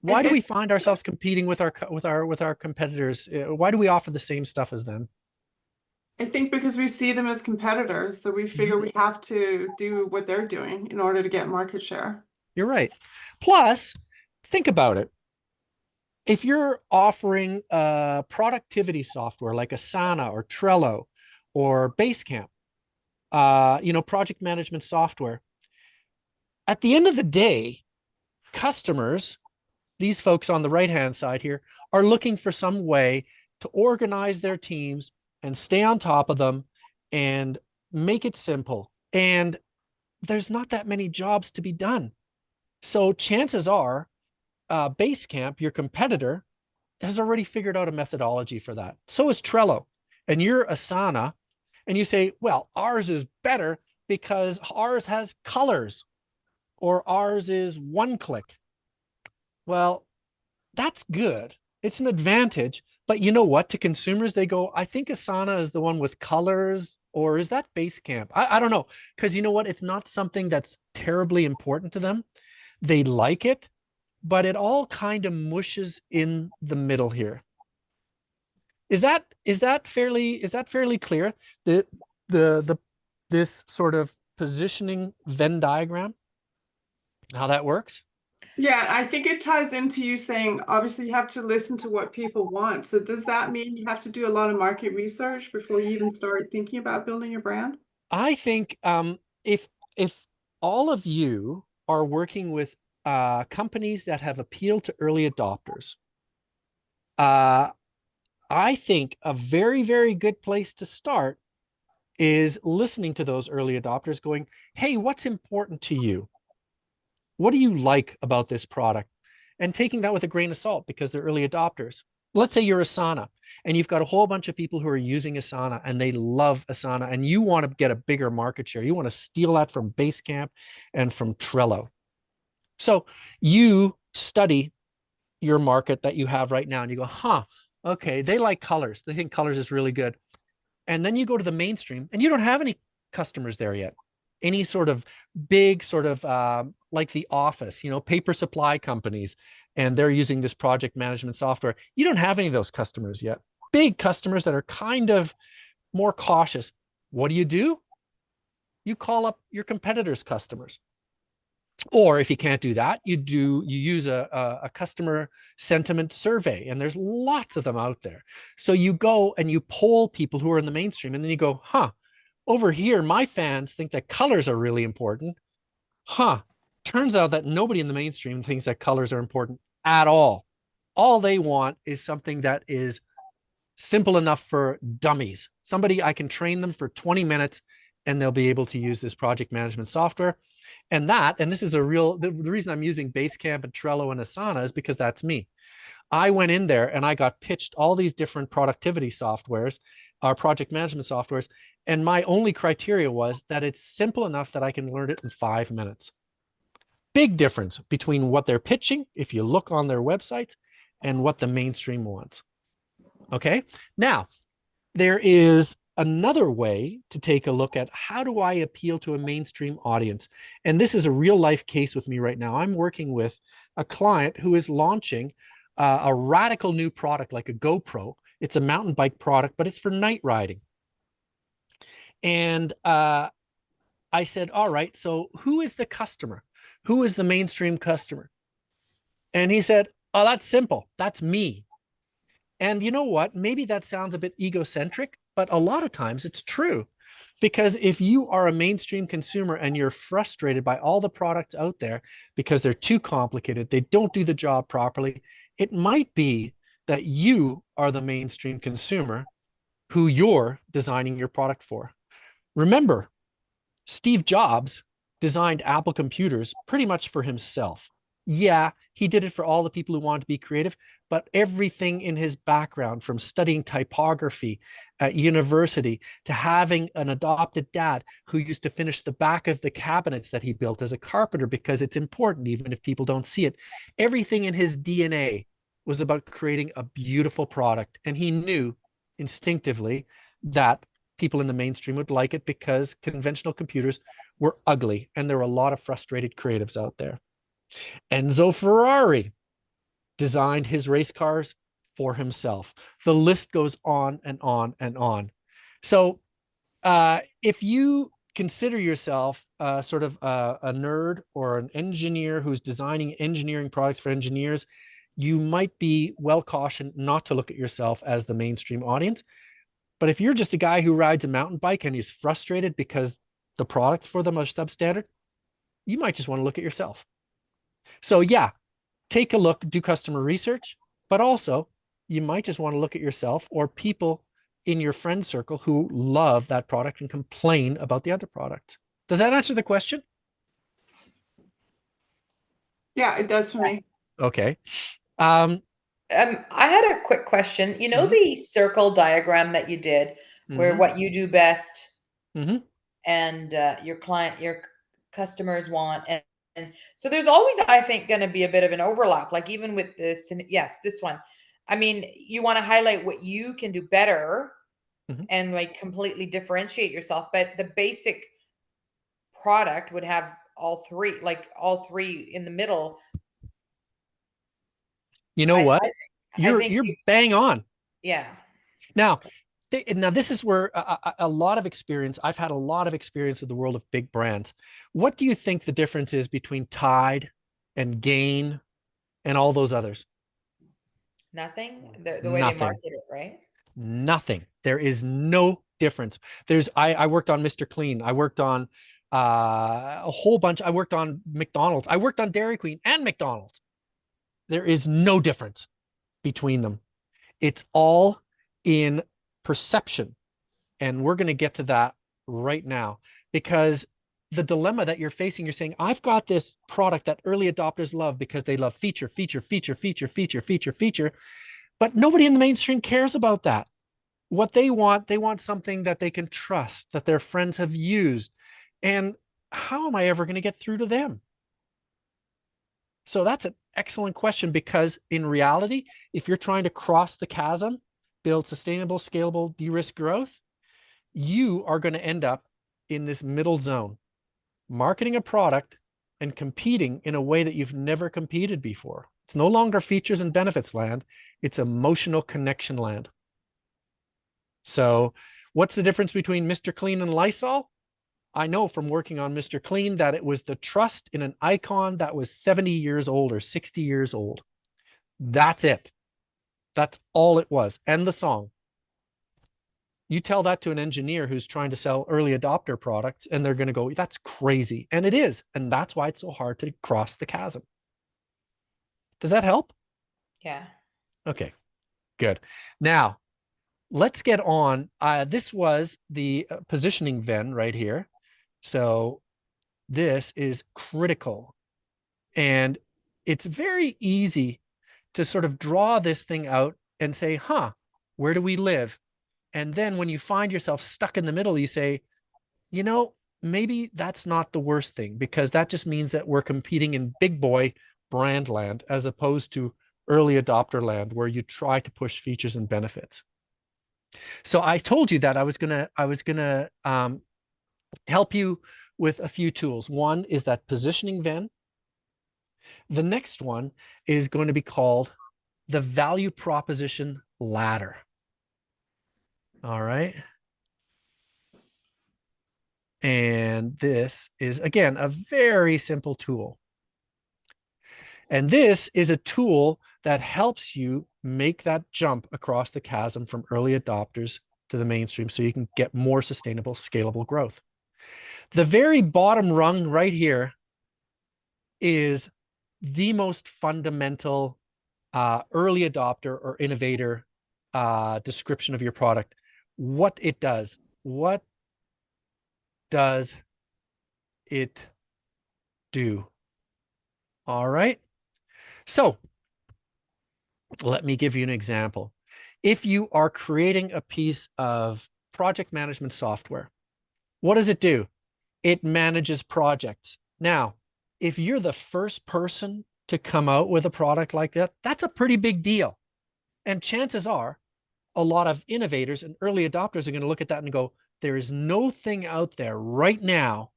Why do we find ourselves competing with our competitors? Why do we offer the same stuff as them? I think because we see them as competitors, so we figure we have to do what they're doing in order to get market share. You're right. Plus, think about it. If you're offering productivity software like Asana or Trello or Basecamp, project management software, at the end of the day, customers, these folks on the right-hand side here, are looking for some way to organize their teams and stay on top of them and make it simple. And there's not that many jobs to be done. So chances are Basecamp, your competitor, has already figured out a methodology for that. So is Trello. And you're Asana, and you say, well, ours is better because ours has colors or ours is one click. Well, that's good. It's an advantage. But you know what? To consumers, they go, I think Asana is the one with colors, or is that Basecamp? I don't know. Because you know what? It's not something that's terribly important to them. They like it, but it all kind of mushes in the middle here. Is that fairly clear? This sort of positioning Venn diagram, how that works? Yeah, I think it ties into you saying, obviously, you have to listen to what people want. So does that mean you have to do a lot of market research before you even start thinking about building your brand? I think if all of you are working with companies that have appealed to early adopters, I think a very, very good place to start is listening to those early adopters going, hey, what's important to you? What do you like about this product? And taking that with a grain of salt because they're early adopters. Let's say you're Asana and you've got a whole bunch of people who are using Asana and they love Asana and you want to get a bigger market share. You want to steal that from Basecamp and from Trello. So you study your market that you have right now and you go, huh, okay, they like colors. They think colors is really good. And then you go to the mainstream and you don't have any customers there yet. Any sort of big sort of like the office, paper supply companies, and they're using this project management software. You don't have any of those customers yet. Big customers that are kind of more cautious. What do? You call up your competitors' customers. Or if you can't do that, you use a customer sentiment survey, and there's lots of them out there. So you go and you poll people who are in the mainstream, and then you go, huh, over here, my fans think that colors are really important. Huh, turns out that nobody in the mainstream thinks that colors are important at all. All they want is something that is simple enough for dummies. Somebody I can train them for 20 minutes and they'll be able to use this project management software. And this is the reason I'm using Basecamp and Trello and Asana is because that's me. I went in there and I got pitched all these different productivity softwares, our project management softwares. And my only criteria was that it's simple enough that I can learn it in 5 minutes. Big difference between what they're pitching, if you look on their websites, and what the mainstream wants. Okay. Now, there is another way to take a look at how do I appeal to a mainstream audience? And this is a real life case with me right now. I'm working with a client who is launching a radical new product like a GoPro. It's a mountain bike product, but it's for night riding. And I said, all right, so who is the customer? Who is the mainstream customer? And he said, oh, that's simple. That's me. And you know what? Maybe that sounds a bit egocentric, but a lot of times it's true. Because if you are a mainstream consumer and you're frustrated by all the products out there because they're too complicated, they don't do the job properly, it might be that you are the mainstream consumer who you're designing your product for. Remember, Steve Jobs designed Apple computers pretty much for himself. Yeah, he did it for all the people who wanted to be creative, but everything in his background, from studying typography at university to having an adopted dad who used to finish the back of the cabinets that he built as a carpenter because it's important, even if people don't see it. Everything in his DNA was about creating a beautiful product. And he knew instinctively that people in the mainstream would like it because conventional computers were ugly and there were a lot of frustrated creatives out there. Enzo Ferrari designed his race cars for himself. The list goes on and on and on. So if you consider yourself sort of a nerd or an engineer who's designing engineering products for engineers, you might be well cautioned not to look at yourself as the mainstream audience. But if you're just a guy who rides a mountain bike and he's frustrated because the products for them are substandard, you might just want to look at yourself. So yeah, take a look, do customer research, but also you might just want to look at yourself or people in your friend circle who love that product and complain about the other product. Does that answer the question? Yeah, it does for me. Okay. I had a quick question. You know, the circle diagram that you did, where what you do best and your customers want. And so there's always, I think, going to be a bit of an overlap, like even with this. And yes, this one, I mean, you want to highlight what you can do better and like completely differentiate yourself. But the basic product would have all three in the middle. You know what? I think You're bang on. yeah. Now, now this is where a lot of experience. I've had a lot of experience in the world of big brands. What do you think the difference is between Tide and Gain and all those others? Nothing. The way they market it, right? Nothing. There is no difference. I worked on Mr. Clean. I worked on a whole bunch. I worked on McDonald's. I worked on Dairy Queen and McDonald's. There is no difference between them. It's all in perception. And we're going to get to that right now, because the dilemma that you're facing, you're saying, I've got this product that early adopters love because they love feature, feature, feature, feature, feature, feature, feature. But nobody in the mainstream cares about that. What they want something that they can trust, that their friends have used. And how am I ever going to get through to them? So that's an excellent question, because in reality, if you're trying to cross the chasm, build sustainable, scalable, de-risk growth, you are going to end up in this middle zone, marketing a product and competing in a way that you've never competed before. It's no longer features and benefits land. It's emotional connection land. So what's the difference between Mr. Clean and Lysol? I know from working on Mr. Clean that it was the trust in an icon that was 70 years old or 60 years old. That's it. That's all it was. And the song. You tell that to an engineer who's trying to sell early adopter products, and they're going to go, that's crazy. And it is. And that's why it's so hard to cross the chasm. Does that help? Yeah. Okay, good. Now, let's get on. This was the positioning Venn right here. So this is critical. And it's very easy to sort of draw this thing out and say, where do we live? And then when you find yourself stuck in the middle, you say, maybe that's not the worst thing, because that just means that we're competing in big boy brand land as opposed to early adopter land, where you try to push features and benefits. So I told you that I was gonna help you with a few tools. One is that positioning Venn. The next one is going to be called the value proposition ladder. All right. And this is, again, a very simple tool. And this is a tool that helps you make that jump across the chasm from early adopters to the mainstream, so you can get more sustainable, scalable growth. The very bottom rung right here is the most fundamental early adopter or innovator description of your product. What it does. What does it do? All right. So let me give you an example. If you are creating a piece of project management software, what does it do? It manages projects. Now, if you're the first person to come out with a product like that, that's a pretty big deal. And chances are a lot of innovators and early adopters are going to look at that and go, there is no thing out there right now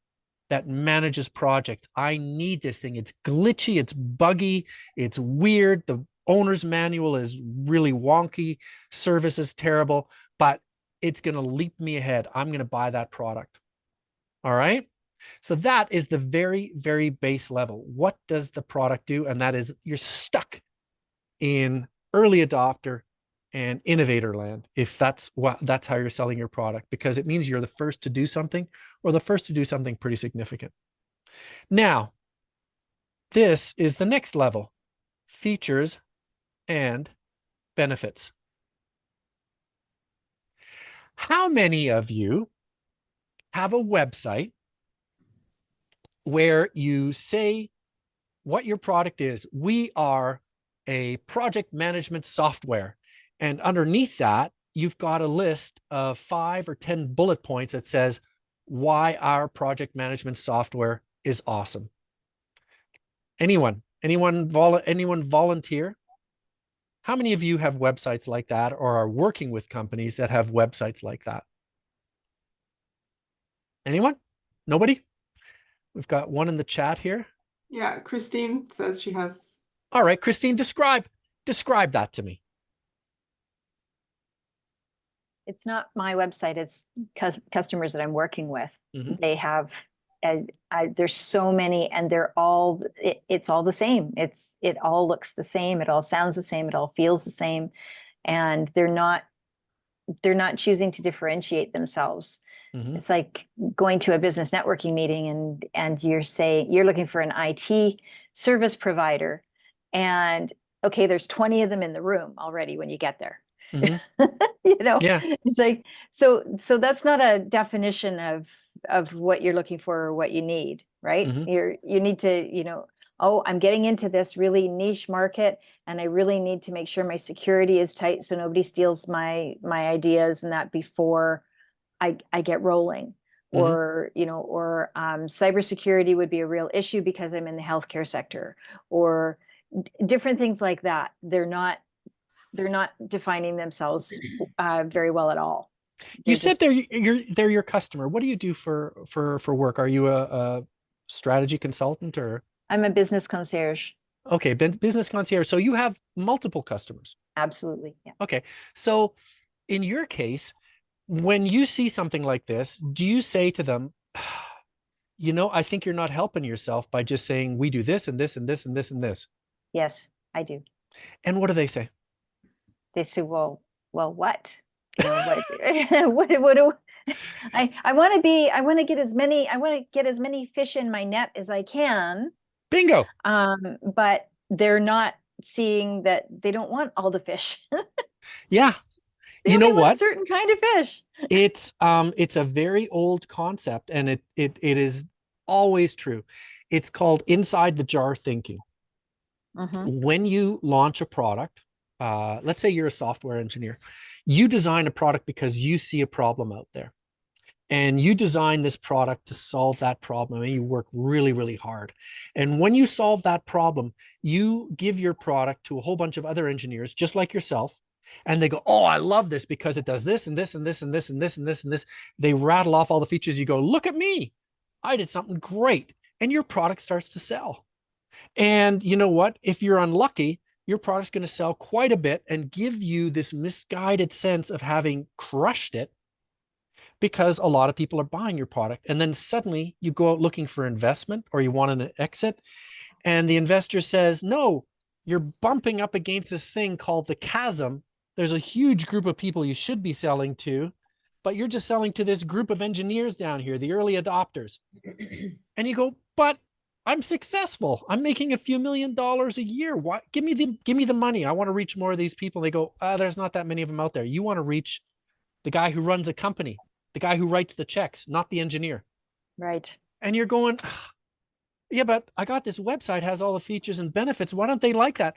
that manages projects. I need this thing. It's glitchy, it's buggy, it's weird. The owner's manual is really wonky, service is terrible, but it's going to leap me ahead. I'm going to buy that product. All right. So that is the very, very base level. What does the product do? And that is, you're stuck in early adopter and innovator land, if that's how you're selling your product, because it means you're the first to do something, or the first to do something pretty significant. Now, this is the next level: features and benefits. How many of you have a website where you say what your product is? We are a project management software. And underneath that, you've got a list of 5 or 10 bullet points that says, why our project management software is awesome. Anyone volunteer? How many of you have websites like that or are working with companies that have websites like that? Anyone? Nobody? We've got one in the chat here. Yeah, Christine says she has. All right, Christine, describe that to me. It's not my website, it's customers that I'm working with. Mhm. They have, there's so many, and they're all, it's all the same. It all looks the same. It all sounds the same. It all feels the same. And they're not choosing to differentiate themselves. Mhm. It's like going to a business networking meeting and you're saying, you're looking for an IT service provider. And okay, there's 20 of them in the room already when you get there. Mhm. You know, Yeah. it's like, so that's not a definition of what you're looking for or what you need, right? Mhm. You need to, you know, oh, I'm getting into this really niche market and I really need to make sure my security is tight so nobody steals my ideas and that before I get rolling. Mhm. Or, you know, or cybersecurity would be a real issue because I'm in the healthcare sector, or different things like that. They're not defining themselves very well at all. You They're said just, they're your customer. What do you do for work? Are you a strategy consultant or? I'm a business concierge. Okay, business concierge. So you have multiple customers. Absolutely. Yeah. Okay. So in your case, when you see something like this, do you say to them, you know, I think you're not helping yourself by just saying we do this and this and this and this and this? Yes, I do. And what do they say? They say, well, what? You know, what do I want to get as many fish in my net as I can. Bingo. But they're not seeing that they don't want all the fish. Yeah. They You know only want what? a certain kind of fish. It's a very old concept and it is always true. It's called inside the jar thinking. When you launch a product, let's say you're a software engineer, you design a product because you see a problem out there. And you design this product to solve that problem and you work really, really hard. And when you solve that problem, you give your product to a whole bunch of other engineers, just like yourself. And they go, oh, I love this because it does this and this and this and this and this and this and this. They rattle off all the features. You go, look at me. I did something great. And your product starts to sell. And you know what? If you're unlucky, your product's going to sell quite a bit and give you this misguided sense of having crushed it because a lot of people are buying your product. And then suddenly you go out looking for investment or you want an exit. And the investor says, no, you're bumping up against this thing called the chasm. There's a huge group of people you should be selling to, but you're just selling to this group of engineers down here, the early adopters. And you go, but I'm successful. I'm making a few $1,000,000 a year. Why? Give me the money. I want to reach more of these people. They go, there's not that many of them out there. You want to reach the guy who runs a company, the guy who writes the checks, not the engineer. Right. And you're going, yeah, but I got this website, has all the features and benefits. Why don't they like that?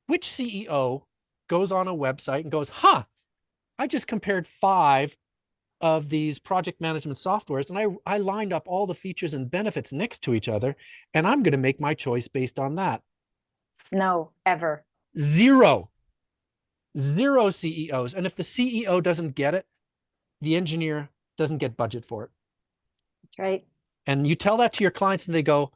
Which CEO goes on a website and goes, I just compared 5 of these project management softwares and I lined up all the features and benefits next to each other and I'm going to make my choice based on that. No, ever. Zero CEOs. And if the CEO doesn't get it, the engineer doesn't get budget for it. That's right. And you tell that to your clients and they go,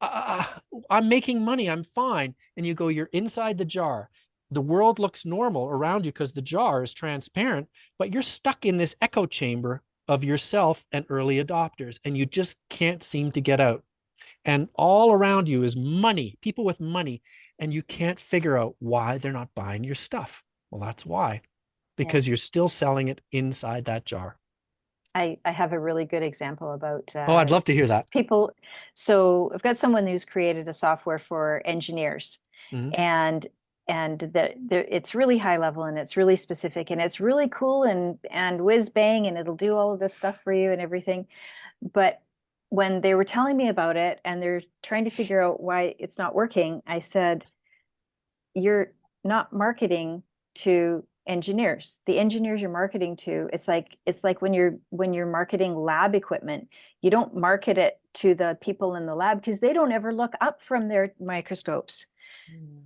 I'm making money, I'm fine. And you go, you're inside the jar. The world looks normal around you because the jar is transparent, but you're stuck in this echo chamber of yourself and early adopters, and you just can't seem to get out. And all around you is money, people with money, and you can't figure out why they're not buying your stuff. Well, that's why, because you're still selling it inside that jar. I have a really good example about I'd love to hear that. People. So I've got someone who's created a software for engineers, and it's really high level and it's really specific and it's really cool and whiz bang and it'll do all of this stuff for you and everything. But when they were telling me about it and they're trying to figure out why it's not working, I said, you're not marketing to engineers. The engineers you're marketing to, it's like when you're marketing lab equipment, you don't market it to the people in the lab because they don't ever look up from their microscopes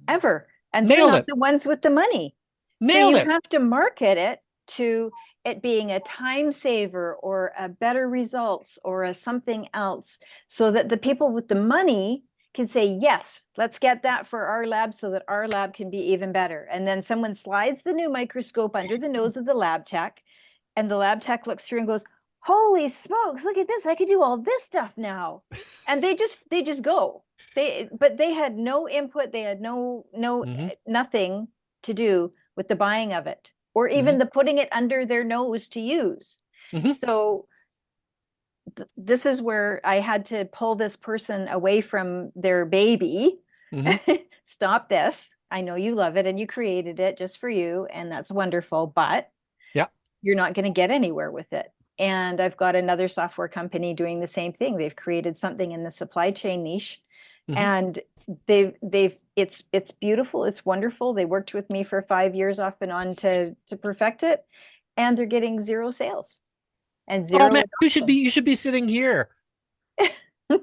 ever. And they're Nailed not it. the ones with the money. So Nailed you it. have to market it to it being a time saver or a better results or a something else, so that the people with the money can say, yes, let's get that for our lab so that our lab can be even better. And then someone slides the new microscope under the nose of the lab tech, and the lab tech looks through and goes, holy smokes, look at this, I could do all this stuff now. And they just go. But they had no input, they had nothing to do with the buying of it, or even the putting it under their nose to use. So this is where I had to pull this person away from their baby. Stop this. I know you love it and you created it just for you, and that's wonderful, but you're not going to get anywhere with it. And I've got another software company doing the same thing. They've created something in the supply chain niche, and it's beautiful, it's wonderful. They worked with me for 5 years off and on to perfect it, and they're getting zero sales and zero. Oh man, you should be sitting here.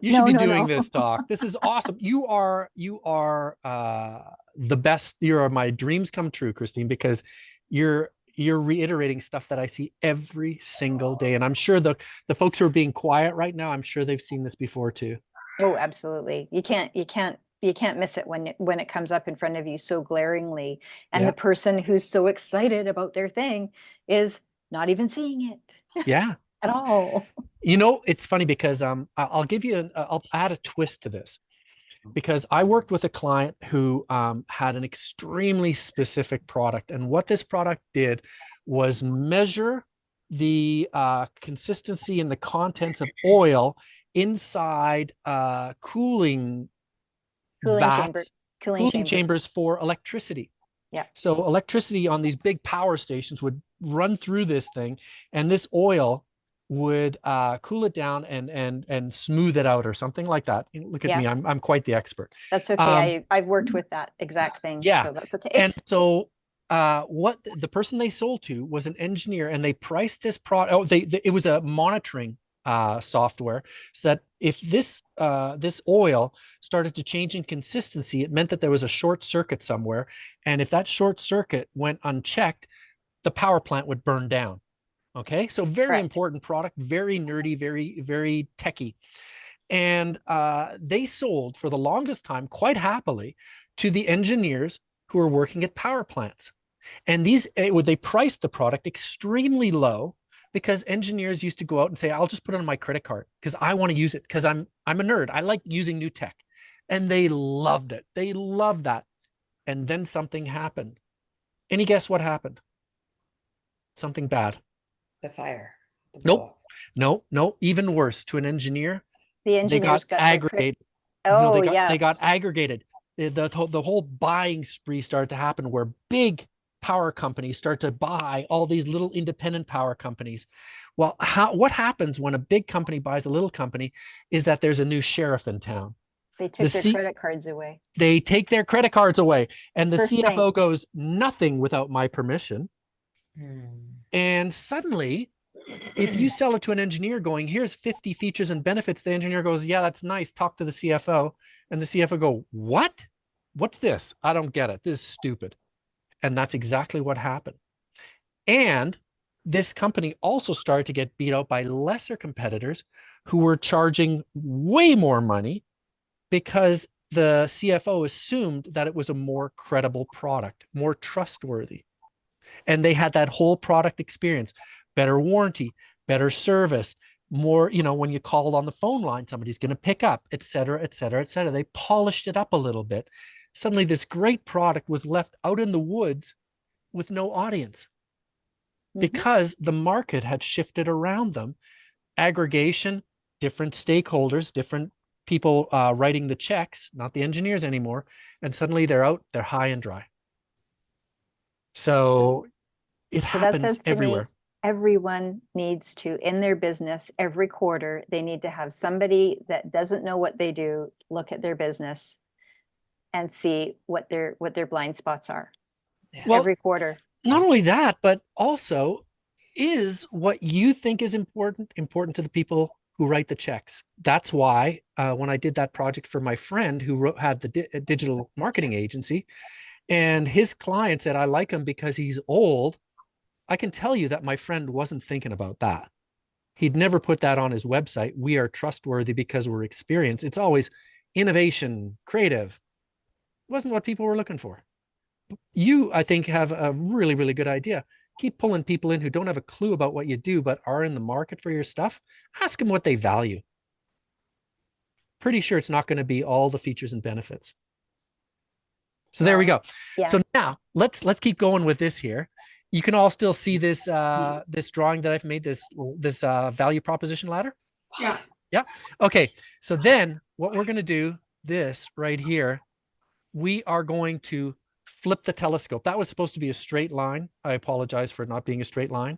You should be doing this talk. This is awesome. You are the best. You are my dreams come true, Christine, because you're reiterating stuff that I see every single day. And I'm sure the folks who are being quiet right now, I'm sure they've seen this before too. Oh, absolutely. You can't miss it when it comes up in front of you so glaringly. And the person who's so excited about their thing is not even seeing it. Yeah. At all. You know, it's funny because I'll add a twist to this, because I worked with a client who had an extremely specific product, and what this product did was measure the consistency and the contents of oil inside cooling chambers for electricity. Yeah. So electricity on these big power stations would run through this thing, and this oil would cool it down and smooth it out or something like that. Look at me, I'm quite the expert. That's okay. I've worked with that exact thing. Yeah. So that's okay. And so what the person they sold to was an engineer, and they priced this product. It was a monitoring software, so that if this oil started to change in consistency, it meant that there was a short circuit somewhere, and if that short circuit went unchecked, the power plant would burn down. Okay, so very important product, very nerdy, very, very techy. And they sold for the longest time quite happily to the engineers who were working at power plants. And they priced the product extremely low, because engineers used to go out and say, I'll just put it on my credit card because I want to use it, because I'm a nerd. I like using new tech. And they loved it. They loved that. And then something happened. Any guess what happened? Something bad. The fire. Nope. Even worse. To an engineer, the engineers got aggregated. They got aggregated. The whole buying spree started to happen, where big power companies start to buy all these little independent power companies. Well, what happens when a big company buys a little company is that there's a new sheriff in town. They took their credit cards away. They take their credit cards away, and the CFO goes, nothing without my permission. And suddenly, if you sell it to an engineer going, here's 50 features and benefits, the engineer goes, yeah, that's nice. Talk to the CFO. And the CFO go, what? What's this? I don't get it. This is stupid. And that's exactly what happened. And this company also started to get beat out by lesser competitors who were charging way more money, because the CFO assumed that it was a more credible product, more trustworthy. And they had that whole product experience, better warranty, better service, more, when you called on the phone line, somebody's going to pick up, et cetera, et cetera, et cetera. They polished it up a little bit. Suddenly this great product was left out in the woods with no audience, because the market had shifted around them. Aggregation, different stakeholders, different people writing the checks, not the engineers anymore. And suddenly they're out, they're high and dry. So it happens everywhere. Everyone needs to, in their business, every quarter, they need to have somebody that doesn't know what they do look at their business and see what their blind spots are. Well, every quarter. not only that, but also, is what you think is important to the people who write the checks? That's why when I did that project for my friend who had the digital marketing agency, and his client said, I like him because he's old. I can tell you that my friend wasn't thinking about that. He'd never put that on his website. We are trustworthy because we're experienced. It's always innovation, creative. It wasn't what people were looking for. You, I think, have a really, really good idea. Keep pulling people in who don't have a clue about what you do, but are in the market for your stuff. Ask them what they value. Pretty sure it's not going to be all the features and benefits. So there we go. Yeah. So now let's keep going with this here. You can all still see this this drawing that I've made, this value proposition ladder. Yeah. Yeah. Okay. So then what we're going to do, this right here, we are going to flip the telescope. That was supposed to be a straight line. I apologize for it not being a straight line.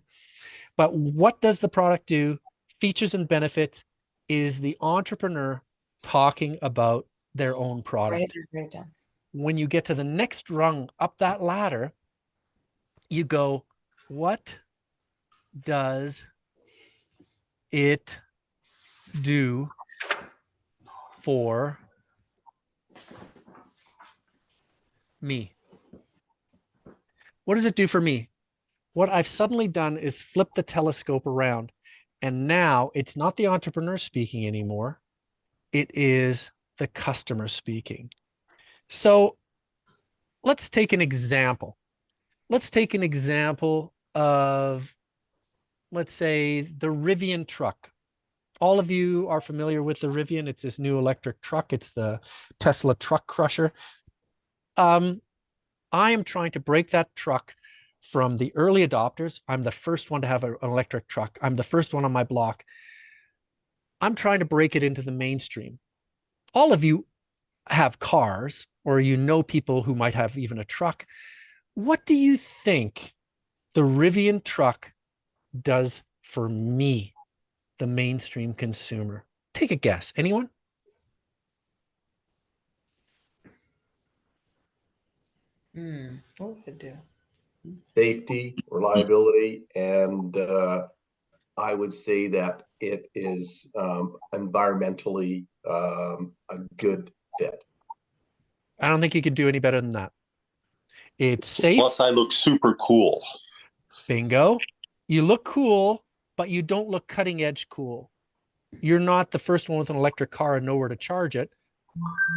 But what does the product do? Features and benefits is the entrepreneur talking about their own product. Write it down. When you get to the next rung up that ladder, you go, what does it do for me? What does it do for me? What I've suddenly done is flip the telescope around, and now it's not the entrepreneur speaking anymore. It is the customer speaking. So let's take an example. Let's take an example of, let's say, the Rivian truck. All of you are familiar with the Rivian. It's this new electric truck. It's the Tesla truck crusher. I am trying to break that truck from the early adopters. I'm the first one to have an electric truck. I'm the first one on my block. I'm trying to break it into the mainstream. All of you have cars, or you know people who might have even a truck. What do you think the Rivian truck does for me, the mainstream consumer? Take a guess. Anyone? What would it do? Safety, reliability, and I would say that it is environmentally a good fit. I don't think you can do any better than that. It's safe. Plus, I look super cool. Bingo. You look cool, but you don't look cutting edge cool. You're not the first one with an electric car and nowhere to charge it.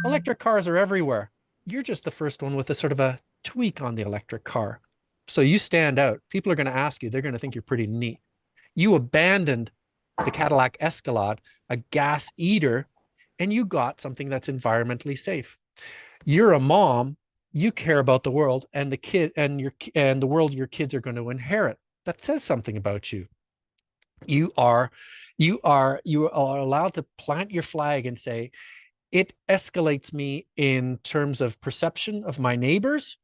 Electric cars are everywhere. You're just the first one with a sort of a tweak on the electric car. So you stand out. People are going to ask you. They're going to think you're pretty neat. You abandoned the Cadillac Escalade, a gas eater, and you got something that's environmentally safe. You're a mom. You care about the world and the kid and the world your kids are going to inherit. That says something about you. You are allowed to plant your flag and say, it escalates me in terms of perception of my neighbors.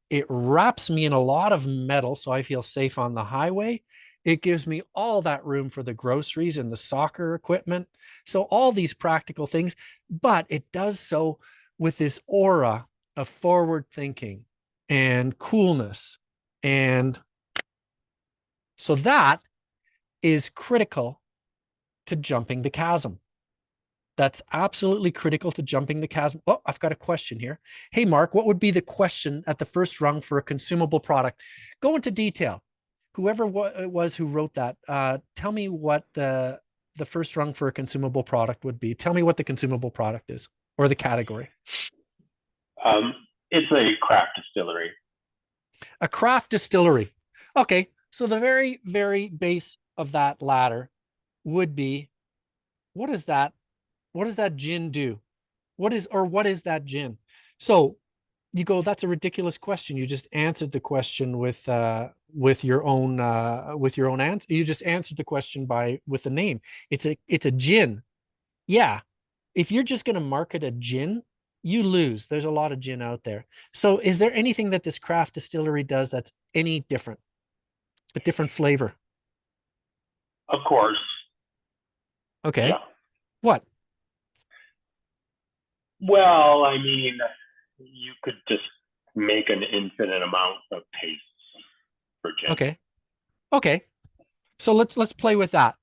It wraps me in a lot of metal so I feel safe on the highway. It gives me all that room for the groceries and the soccer equipment. So all these practical things, but it does so with this aura of forward thinking and coolness. And so that is critical to jumping the chasm. That's absolutely critical to jumping the chasm. Oh, I've got a question here. Hey, Mark, what would be the question at the first rung for a consumable product? Go into detail. Whoever it was who wrote that, tell me what the first rung for a consumable product would be. Tell me what the consumable product is, or the category. It's a craft distillery. A craft distillery. Okay, so the very, very base of that ladder would be, what is that? What does that gin do? What is that gin? So you go, that's a ridiculous question. You just answered the question with your own answer. You just answered the question with the name. It's a gin. Yeah. If you're just going to market a gin, you lose. There's a lot of gin out there. So is there anything that this craft distillery does that's any different? A different flavor? Of course. Okay. Yeah. What? Well, I mean, you could just make an infinite amount of tastes. for gin. Okay. Okay. So let's play with that.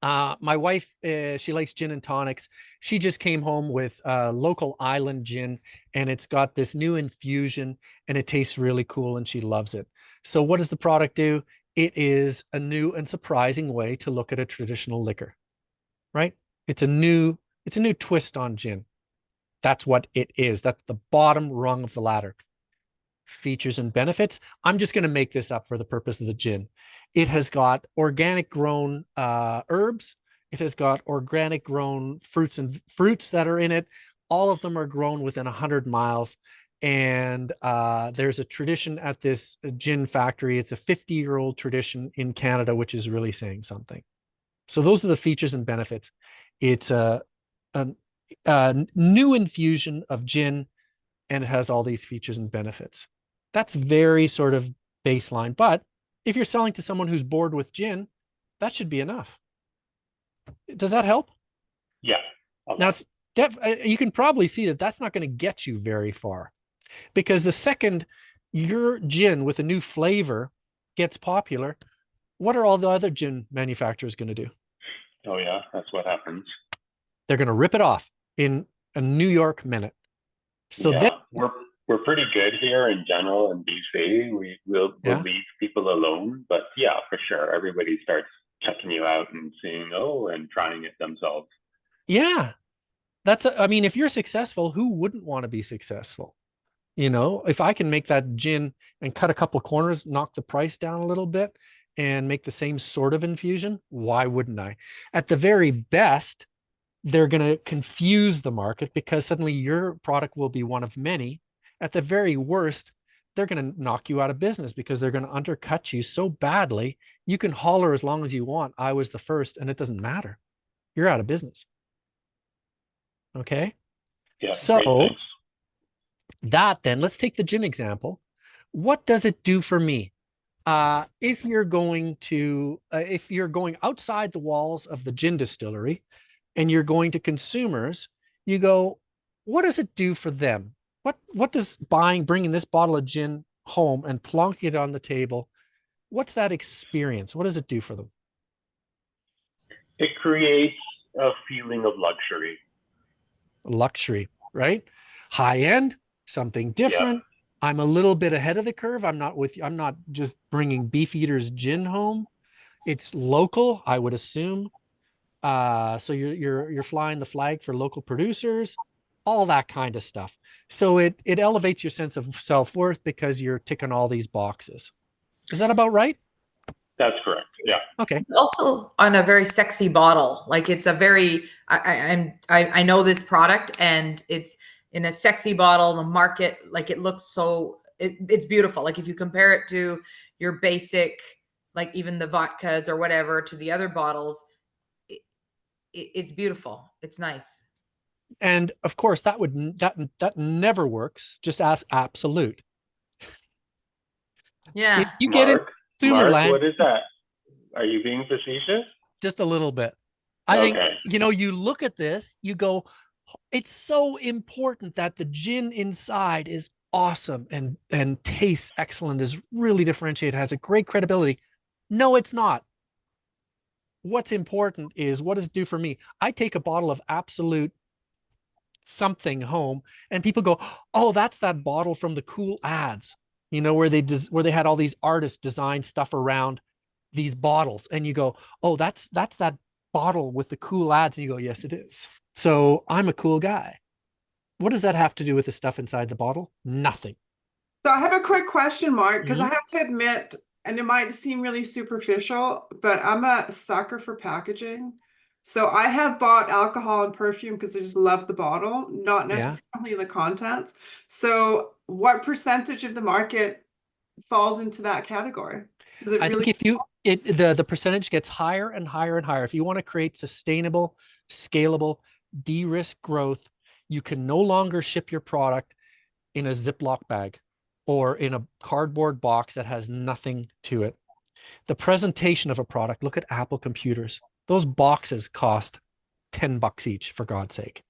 My wife, she likes gin and tonics. She just came home with local island gin, and it's got this new infusion, and it tastes really cool, and she loves it. So what does the product do? It is a new and surprising way to look at a traditional liquor, right? It's a new twist on gin. That's what it is. That's the bottom rung of the ladder. Features and benefits. I'm just going to make this up for the purpose of the gin. It has got organic grown herbs. It has got organic grown fruits that are in it. All of them are grown within 100 miles. And there's a tradition at this gin factory. It's a 50-year-old tradition in Canada, which is really saying something. So those are the features and benefits. It's a new infusion of gin, and it has all these features and benefits. That's very sort of baseline. But if you're selling to someone who's bored with gin, that should be enough. Does that help? Yeah. Now, you can probably see that that's not going to get you very far, because the second your gin with a new flavor gets popular, what are all the other gin manufacturers going to do? Oh yeah, that's what happens. They're going to rip it off in a New York minute. So yeah, we're pretty good here in general in BC. We'll leave people alone, but yeah, for sure, everybody starts checking you out and seeing, and trying it themselves. Yeah, I mean, if you're successful, who wouldn't want to be successful? You know, if I can make that gin and cut a couple corners, knock the price down a little bit, and make the same sort of infusion, why wouldn't I? At the very best, they're going to confuse the market because suddenly your product will be one of many. At the very worst, they're going to knock you out of business because they're going to undercut you so badly. You can holler as long as you want, I was the first, and it doesn't matter. You're out of business. Okay? Yeah. So then let's take the gin example. What does it do for me? If you're going outside the walls of the gin distillery and you're going to consumers, you go, what does it do for them? What does bringing this bottle of gin home and plonking it on the table, what's that experience? What does it do for them? It creates a feeling of luxury. Luxury, right? High end, something different. Yeah. I'm a little bit ahead of the curve. I'm not just bringing Beefeater's gin home. It's local, I would assume. So you're flying the flag for local producers, all that kind of stuff. So it elevates your sense of self-worth because you're ticking all these boxes. Is that about right? That's correct. Yeah. Okay. Also on a very sexy bottle. Like it's a very, I know this product and it's in a sexy bottle, the market, like it looks so, it's beautiful. Like if you compare it to your basic, like even the vodkas or whatever to the other bottles, it's beautiful. It's nice. And of course that never works. Just ask Absolute. Yeah. If you get in consumer land, what is that? Are you being facetious? Just a little bit. I think, you look at this, you go, it's so important that the gin inside is awesome and tastes excellent, is really differentiated, has a great credibility. No, it's not. What's important is what does it do for me? I take a bottle of Absolute something home and people go, oh, that's that bottle from the cool ads, where they had all these artists design stuff around these bottles, and you go, oh, that's that bottle with the cool ads, and you go, yes, it is. So I'm a cool guy. What does that have to do with the stuff inside the bottle? Nothing. So I have a quick question, Mark, because I have to admit, and it might seem really superficial, but I'm a sucker for packaging. So I have bought alcohol and perfume because I just love the bottle, not necessarily the contents. So what percentage of the market falls into that category? I think if the percentage gets higher and higher and higher. If you want to create sustainable, scalable, de-risk growth, you can no longer ship your product in a Ziploc bag or in a cardboard box that has nothing to it. The presentation of a product, look at Apple computers. Those boxes cost $10 each, for God's sake.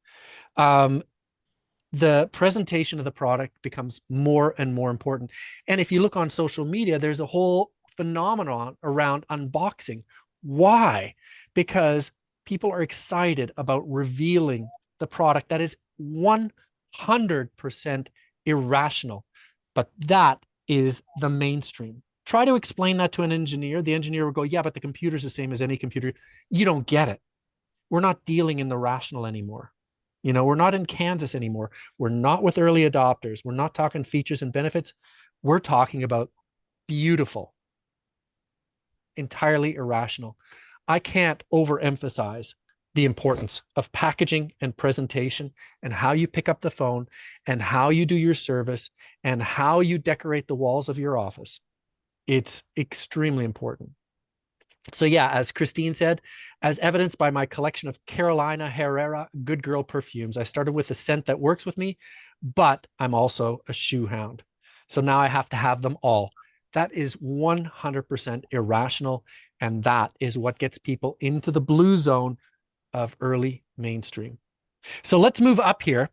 the presentation of the product becomes more and more important. And if you look on social media, there's a whole phenomenon around unboxing. Why? Because people are excited about revealing the product that is 100% irrational. But that is the mainstream. Try to explain that to an engineer. The engineer will go, yeah, but the computer's the same as any computer. You don't get it. We're not dealing in the rational anymore. You know, we're not in Kansas anymore. We're not with early adopters. We're not talking features and benefits. We're talking about beautiful, entirely irrational. I can't overemphasize the importance of packaging and presentation and how you pick up the phone and how you do your service and how you decorate the walls of your office. It's extremely important. So yeah, as Christine said, as evidenced by my collection of Carolina Herrera Good Girl perfumes, I started with a scent that works with me, but I'm also a shoe hound. So now I have to have them all. That is 100% irrational. And that is what gets people into the blue zone of early mainstream. So let's move up here.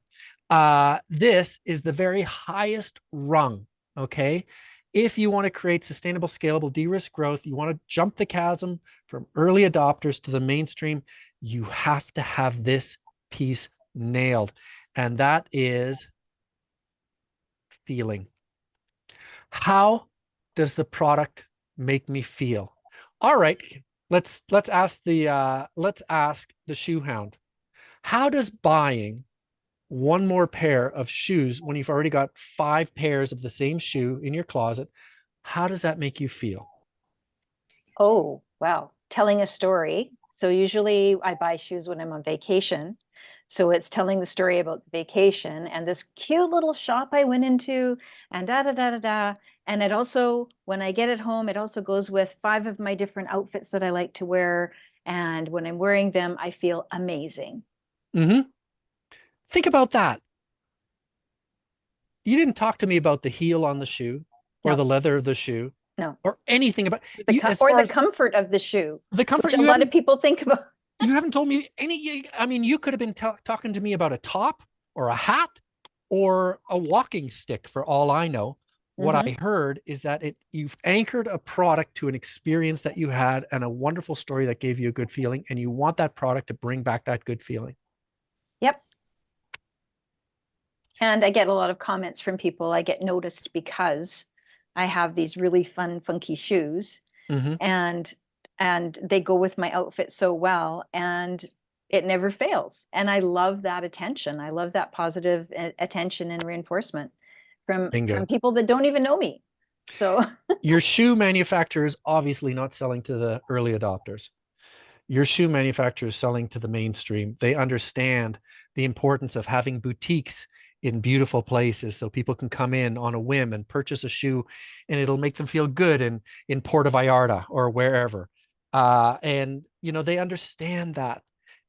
This is the very highest rung, okay? If you want to create sustainable, scalable, de-risk growth, you want to jump the chasm from early adopters to the mainstream, you have to have this piece nailed. And that is feeling. How does the product make me feel? All right, let's ask the shoe hound. How does buying one more pair of shoes when you've already got 5 pairs of the same shoe in your closet, how does that make you feel? Oh, wow. Telling a story. So usually I buy shoes when I'm on vacation. So it's telling the story about the vacation and this cute little shop I went into and da da da da da. And it also, when I get it home, it also goes with 5 of my different outfits that I like to wear. And when I'm wearing them, I feel amazing. Mm-hmm. Think about that. You didn't talk to me about the heel on the shoe or the leather of the shoe. No. Or anything about the comfort of the shoe. The comfort, which a lot of people think about. You haven't told me any. I mean, you could have been talking to me about a top or a hat or a walking stick for all I know. What I heard is that you've anchored a product to an experience that you had and a wonderful story that gave you a good feeling, and you want that product to bring back that good feeling. Yep. And I get a lot of comments from people. I get noticed because I have these really fun, funky shoes, and they go with my outfit so well, and it never fails. And I love that attention. I love that positive attention and reinforcement from people that don't even know me. So your shoe manufacturer is obviously not selling to the early adopters. Your shoe manufacturer is selling to the mainstream. They understand the importance of having boutiques in beautiful places so people can come in on a whim and purchase a shoe and it'll make them feel good in Puerto Vallarta or wherever. And, you know, they understand that.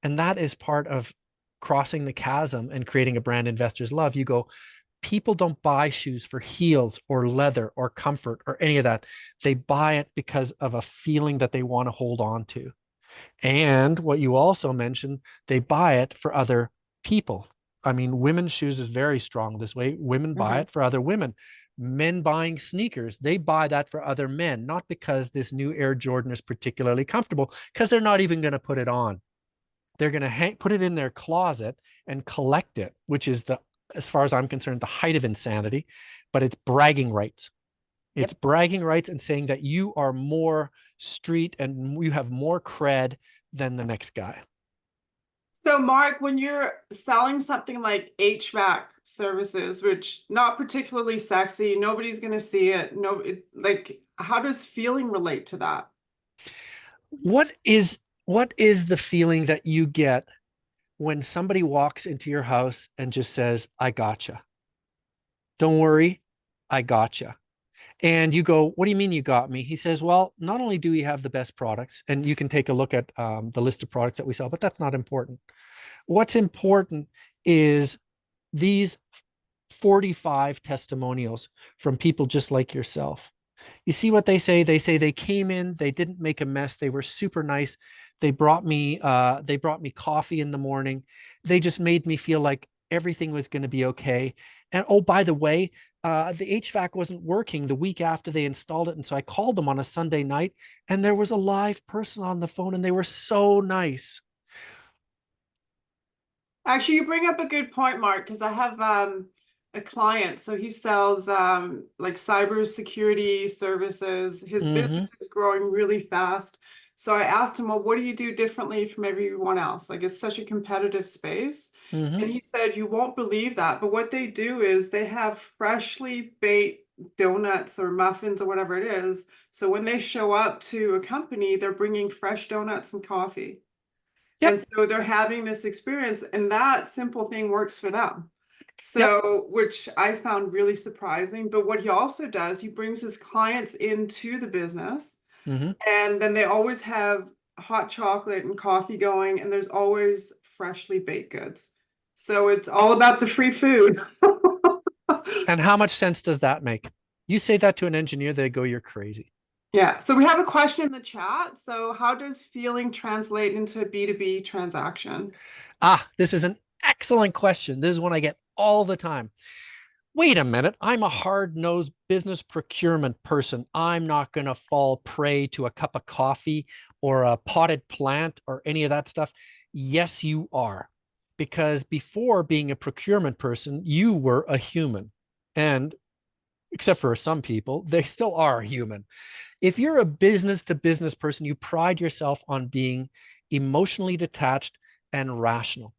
And that is part of crossing the chasm and creating a brand investors love. You go, people don't buy shoes for heels or leather or comfort or any of that. They buy it because of a feeling that they want to hold on to. And what you also mentioned, they buy it for other people. I mean, women's shoes is very strong this way. Women buy it for other women. Men buying sneakers, they buy that for other men, not because this new Air Jordan is particularly comfortable, because they're not even going to put it on. They're going to put it in their closet and collect it, which is, as far as I'm concerned, the height of insanity, but it's bragging rights. It's bragging rights and saying that you are more street and you have more cred than the next guy. So Mark, when you're selling something like HVAC services, which not particularly sexy, nobody's going to see it. Like, how does feeling relate to that? What is the feeling that you get when somebody walks into your house and just says, I gotcha. Don't worry, I gotcha. And you go, what do you mean you got me? He says, well, not only do we have the best products, and you can take a look at the list of products that we sell, but that's not important. What's important is these 45 testimonials from people just like yourself. You see what they say? They say they came in, they didn't make a mess, they were super nice. They brought me coffee in the morning. They just made me feel like everything was going to be okay. And oh, by the way, the HVAC wasn't working the week after they installed it. And so I called them on a Sunday night, and there was a live person on the phone, and they were so nice. Actually, you bring up a good point, Mark, because I have a client. So he sells like cybersecurity services. His business is growing really fast. So I asked him, well, what do you do differently from everyone else? Like, it's such a competitive space. And he said, you won't believe that. But what they do is they have freshly baked donuts or muffins or whatever it is. So when they show up to a company, they're bringing fresh donuts and coffee. Yep. And so they're having this experience, and that simple thing works for them. So, which I found really surprising. But what he also does, he brings his clients into the business, and then they always have hot chocolate and coffee going, and there's always freshly baked goods. So it's all about the free food. And how much sense does that make? You say that to an engineer, they go, you're crazy. Yeah. So we have a question in the chat. So how does feeling translate into a B2B transaction? This is an excellent question. This is one I get all the time. Wait a minute. I'm a hard-nosed business procurement person. I'm not going to fall prey to a cup of coffee or a potted plant or any of that stuff. Yes, you are. Because before being a procurement person, you were a human. And except for some people, they still are human. If you're a business to business person, you pride yourself on being emotionally detached and rational.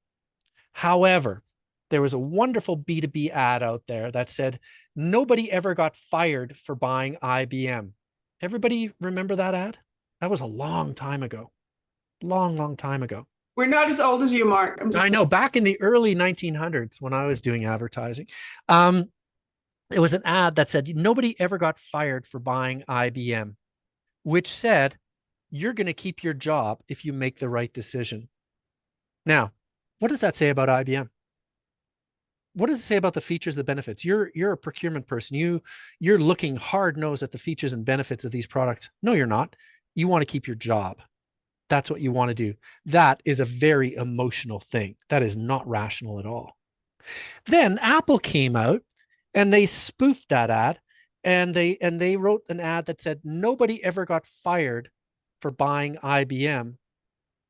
However, there was a wonderful B2B ad out there that said, nobody ever got fired for buying IBM. Everybody remember that ad? That was a long time ago. Long time ago. We're not as old as you, Mark. I know, back in the early 1900s when I was doing advertising, it was an ad that said, nobody ever got fired for buying IBM, which said, you're going to keep your job if you make the right decision. Now, what does that say about IBM? What does it say about the features, the benefits? You're a procurement person. You're looking hard-nosed at the features and benefits of these products. No, you're not. You want to keep your job. That's what you want to do. That is a very emotional thing. That is not rational at all. Then Apple came out and they spoofed that ad, and they wrote an ad that said, nobody ever got fired for buying IBM,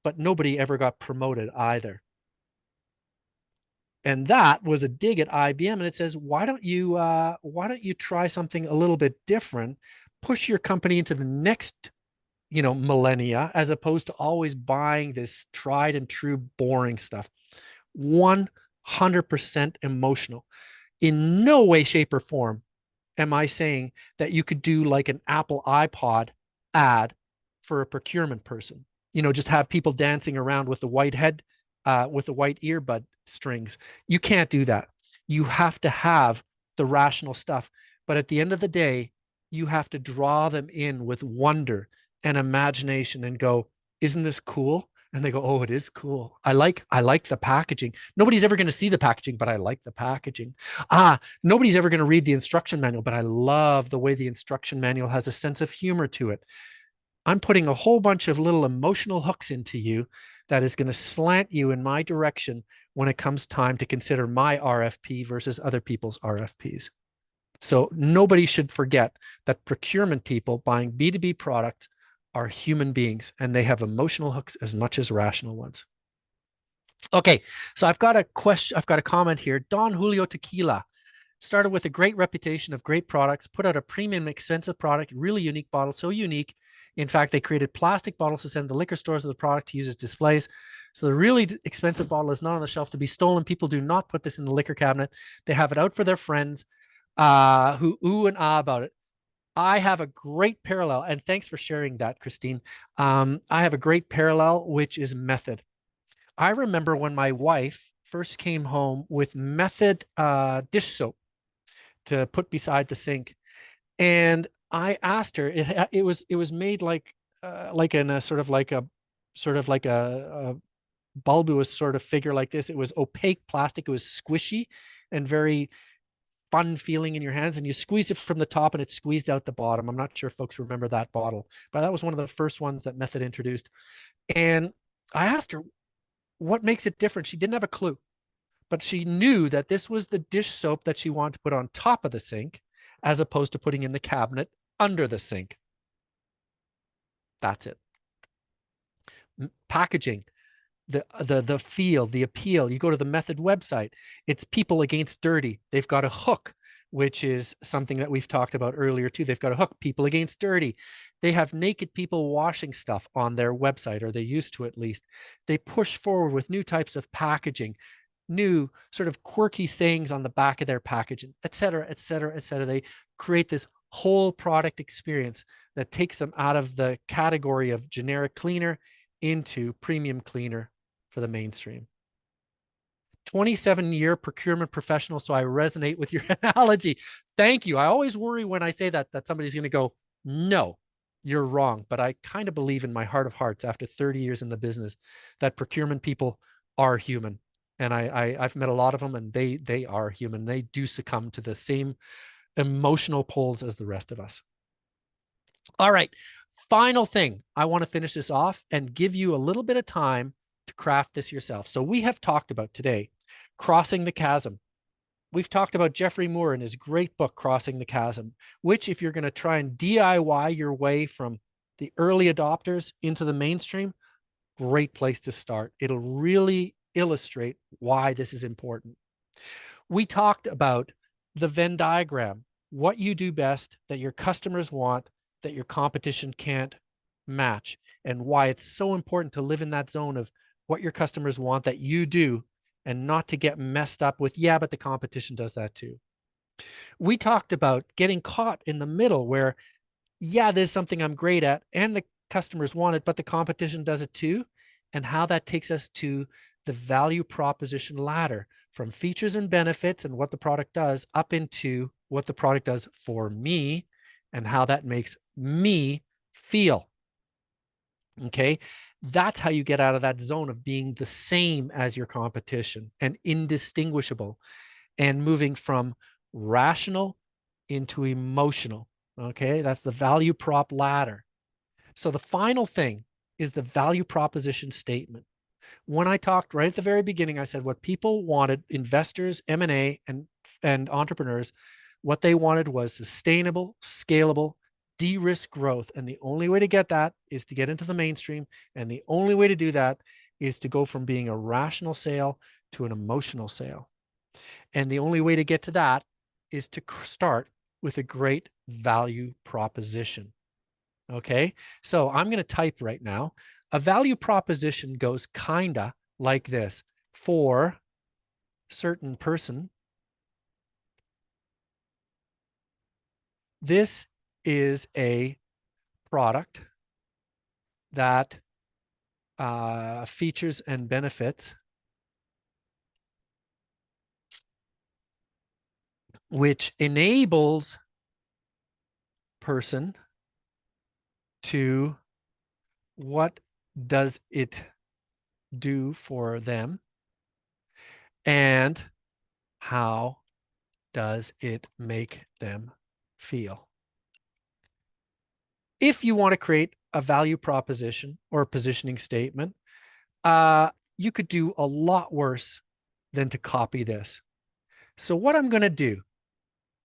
but nobody ever got promoted either. And that was a dig at IBM. And it says, why don't you try something a little bit different, push your company into the next, millennia, as opposed to always buying this tried and true boring stuff. 100% emotional. In no way, shape, or form am I saying that you could do like an Apple iPod ad for a procurement person. Just have people dancing around with the white head, with the white earbud strings. You can't do that. You have to have the rational stuff. But at the end of the day, you have to draw them in with wonder and imagination and go, isn't this cool? And they go, oh, it is cool. I like the packaging. Nobody's ever going to see the packaging, but I like the packaging. Nobody's ever going to read the instruction manual, but I love the way the instruction manual has a sense of humor to it. I'm putting a whole bunch of little emotional hooks into you that is going to slant you in my direction when it comes time to consider my RFP versus other people's RFPs. So nobody should forget that procurement people buying B2B products are human beings, and they have emotional hooks as much as rational ones. Okay, so I've got a comment here. Don Julio Tequila started with a great reputation of great products, put out a premium, expensive product, really unique bottle, so unique. In fact, they created plastic bottles to send to liquor stores with the product to use as displays. So the really expensive bottle is not on the shelf to be stolen. People do not put this in the liquor cabinet. They have it out for their friends who ooh and ah about it. I have a great parallel, and thanks for sharing that, Christine. I have a great parallel, which is Method. I remember when my wife first came home with Method dish soap to put beside the sink, and I asked her. It was made like in a sort of like a bulbous sort of figure like this. It was opaque plastic. It was squishy and very fun feeling in your hands, and you squeeze it from the top and it squeezed out the bottom. I'm not sure if folks remember that bottle, but that was one of the first ones that Method introduced. And I asked her, what makes it different? She didn't have a clue. but she knew that this was the dish soap that she wanted to put on top of the sink as opposed to putting in the cabinet under the sink. That's it. Packaging, the feel, the appeal. You go to the Method website, it's people against dirty. They've got a hook, which is something that we've talked about earlier too. They've got a hook, people against dirty. They have naked people washing stuff on their website, or they used to at least. They push forward with new types of packaging, new sort of quirky sayings on the back of their packaging, et cetera, et cetera, et cetera. They create this whole product experience that takes them out of the category of generic cleaner into premium cleaner for the mainstream. 27-year procurement professional, so I resonate with your analogy. Thank you. I always worry when I say that somebody's going to go, no, you're wrong. But I kind of believe in my heart of hearts, after 30 years in the business, that procurement people are human. And I've met a lot of them, and they are human. They do succumb to the same emotional pulls as the rest of us. All right. Final thing. I want to finish this off and give you a little bit of time to craft this yourself. So we have talked about today crossing the chasm. We've talked about Jeffrey Moore and his great book, Crossing the Chasm, which, if you're going to try and DIY your way from the early adopters into the mainstream, great place to start. It'll really illustrate why this is important. We talked about the Venn diagram, what you do best that your customers want, that your competition can't match, and why it's so important to live in that zone of what your customers want that you do, and not to get messed up with, yeah, but the competition does that too. We talked about getting caught in the middle where, yeah, there's something I'm great at and the customers want it, but the competition does it too, and how that takes us to the value proposition ladder, from features and benefits and what the product does up into what the product does for me and how that makes me feel. Okay, that's how you get out of that zone of being the same as your competition and indistinguishable, and moving from rational into emotional. Okay, that's the value prop ladder. So the final thing is the value proposition statement. When I talked right at the very beginning, I said what people wanted, investors, M&A, and entrepreneurs, what they wanted was sustainable, scalable, de-risk growth. And the only way to get that is to get into the mainstream. And the only way to do that is to go from being a rational sale to an emotional sale. And the only way to get to that is to start with a great value proposition. Okay, so I'm going to type right now. A value proposition goes kinda like this: for certain person, this is a product that features and benefits which enables person to, what does it do for them, and how does it make them feel? If you want to create a value proposition or a positioning statement, you could do a lot worse than to copy this. So what I'm going to do,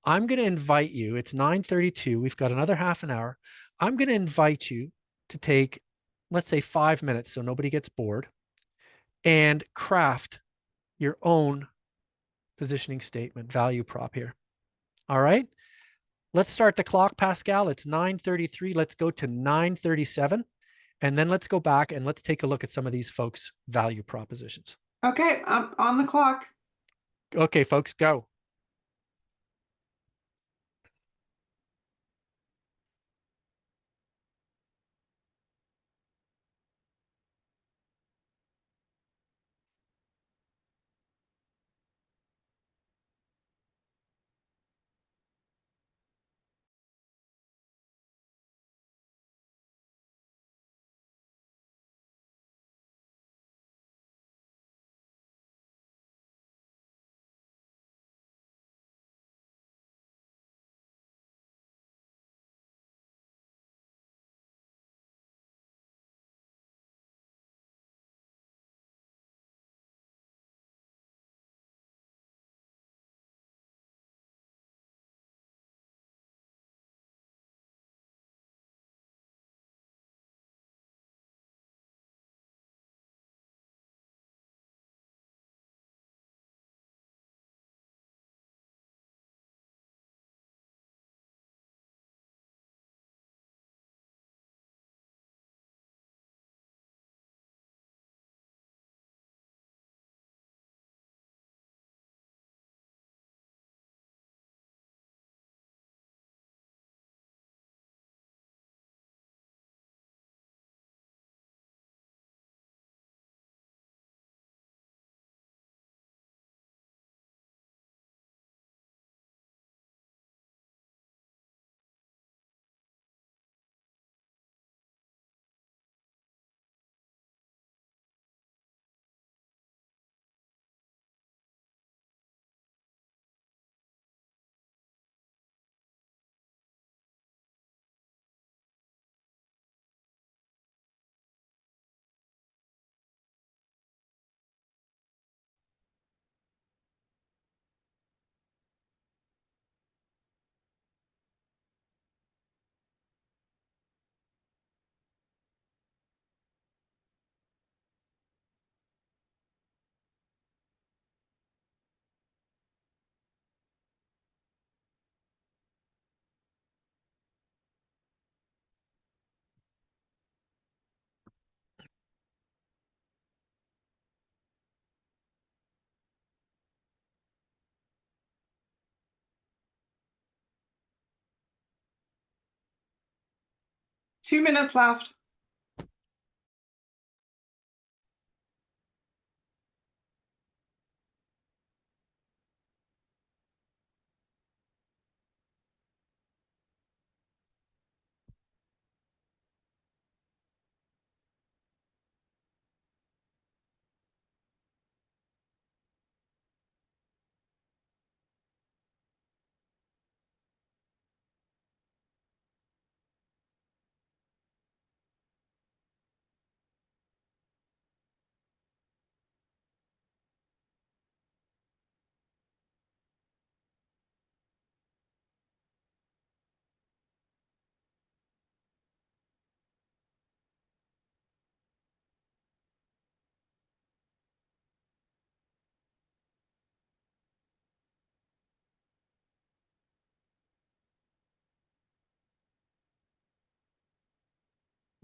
I'm going to invite you, it's 9:32, we've got another half an hour. I'm going to invite you to take, let's say, 5 minutes so nobody gets bored, and craft your own positioning statement, value prop here. All right, let's start the clock, Pascal. It's 9:33. Let's go to 9:37. And then let's go back and let's take a look at some of these folks' value propositions. Okay, I'm on the clock. Okay, folks, go. 2 minutes left.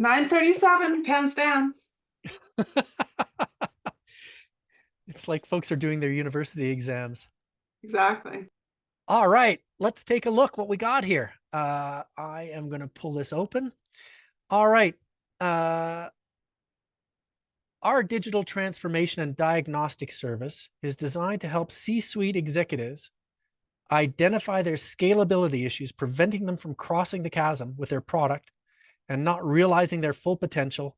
$9:37, pens down. It's like folks are doing their university exams. Exactly. All right, let's take a look what we got here. I am going to pull this open. All right. Our digital transformation and diagnostic service is designed to help C-suite executives identify their scalability issues, preventing them from crossing the chasm with their product and not realizing their full potential,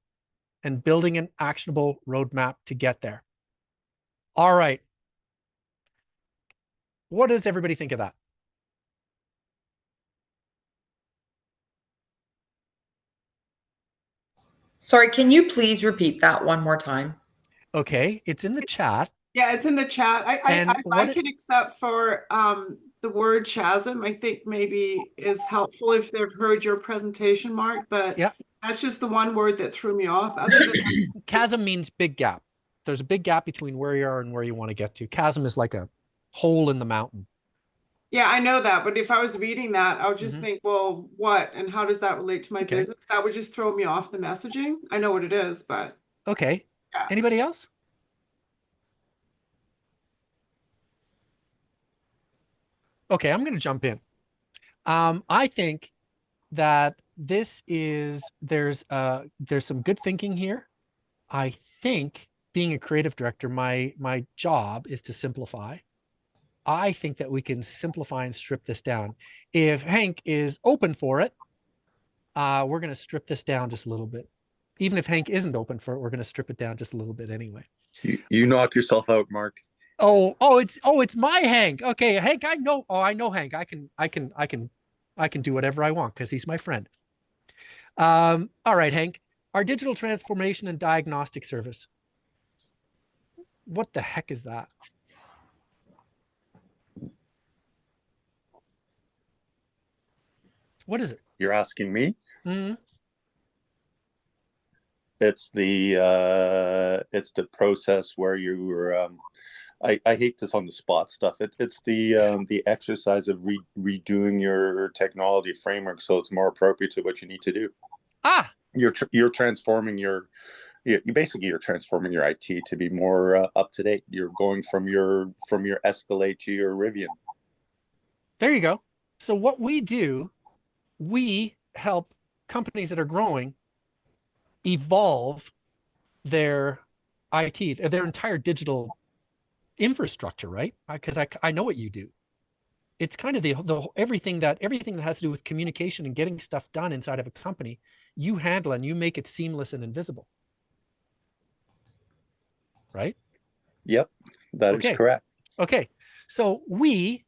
and building an actionable roadmap to get there. All right. What does everybody think of that? Sorry, can you please repeat that one more time? Okay, it's in the chat. Yeah, it's in the chat. I And what like it except for the word chasm. I think maybe is helpful if they've heard your presentation, Mark, but Yeah. that's just the one word that threw me off. Other than that, Chasm means big gap. There's a big gap between where you are and where you want to get to. Chasm is like a hole in the mountain. yeah, I know that, but if I was reading that, I would just Mhm. think, well, what and how does that relate to my Okay. business? That would just throw me off the messaging. I know what it is, but Okay. yeah. Anybody else? Okay, I'm going to jump in. I think that this is there's some good thinking here. I think being a creative director, my job is to simplify. I think that we can simplify and strip this down. If Hank is open for it, we're going to strip this down just a little bit. Even if Hank isn't open for it, we're going to strip it down just a little bit anyway. You knock yourself out, Mark. It's my Hank. Okay, Hank, I know. Oh, I know Hank. I can do whatever I want because he's my friend. All right, Hank. Our digital transformation and diagnostic service. What the heck is that? What is it? You're asking me? Mm-hmm. It's the process where you're I hate this on the spot stuff. It's the exercise of redoing your technology framework so it's more appropriate to what you need to do. You're transforming you're transforming your IT to be more up to date. You're going from your Escalade to your Rivian. There you go. So what we do, we help companies that are growing evolve their IT, their entire digital infrastructure, right? Because I know what you do. It's kind of the everything that has to do with communication and getting stuff done inside of a company, you handle and you make it seamless and invisible. Right? Yep, that is correct. Okay. So we,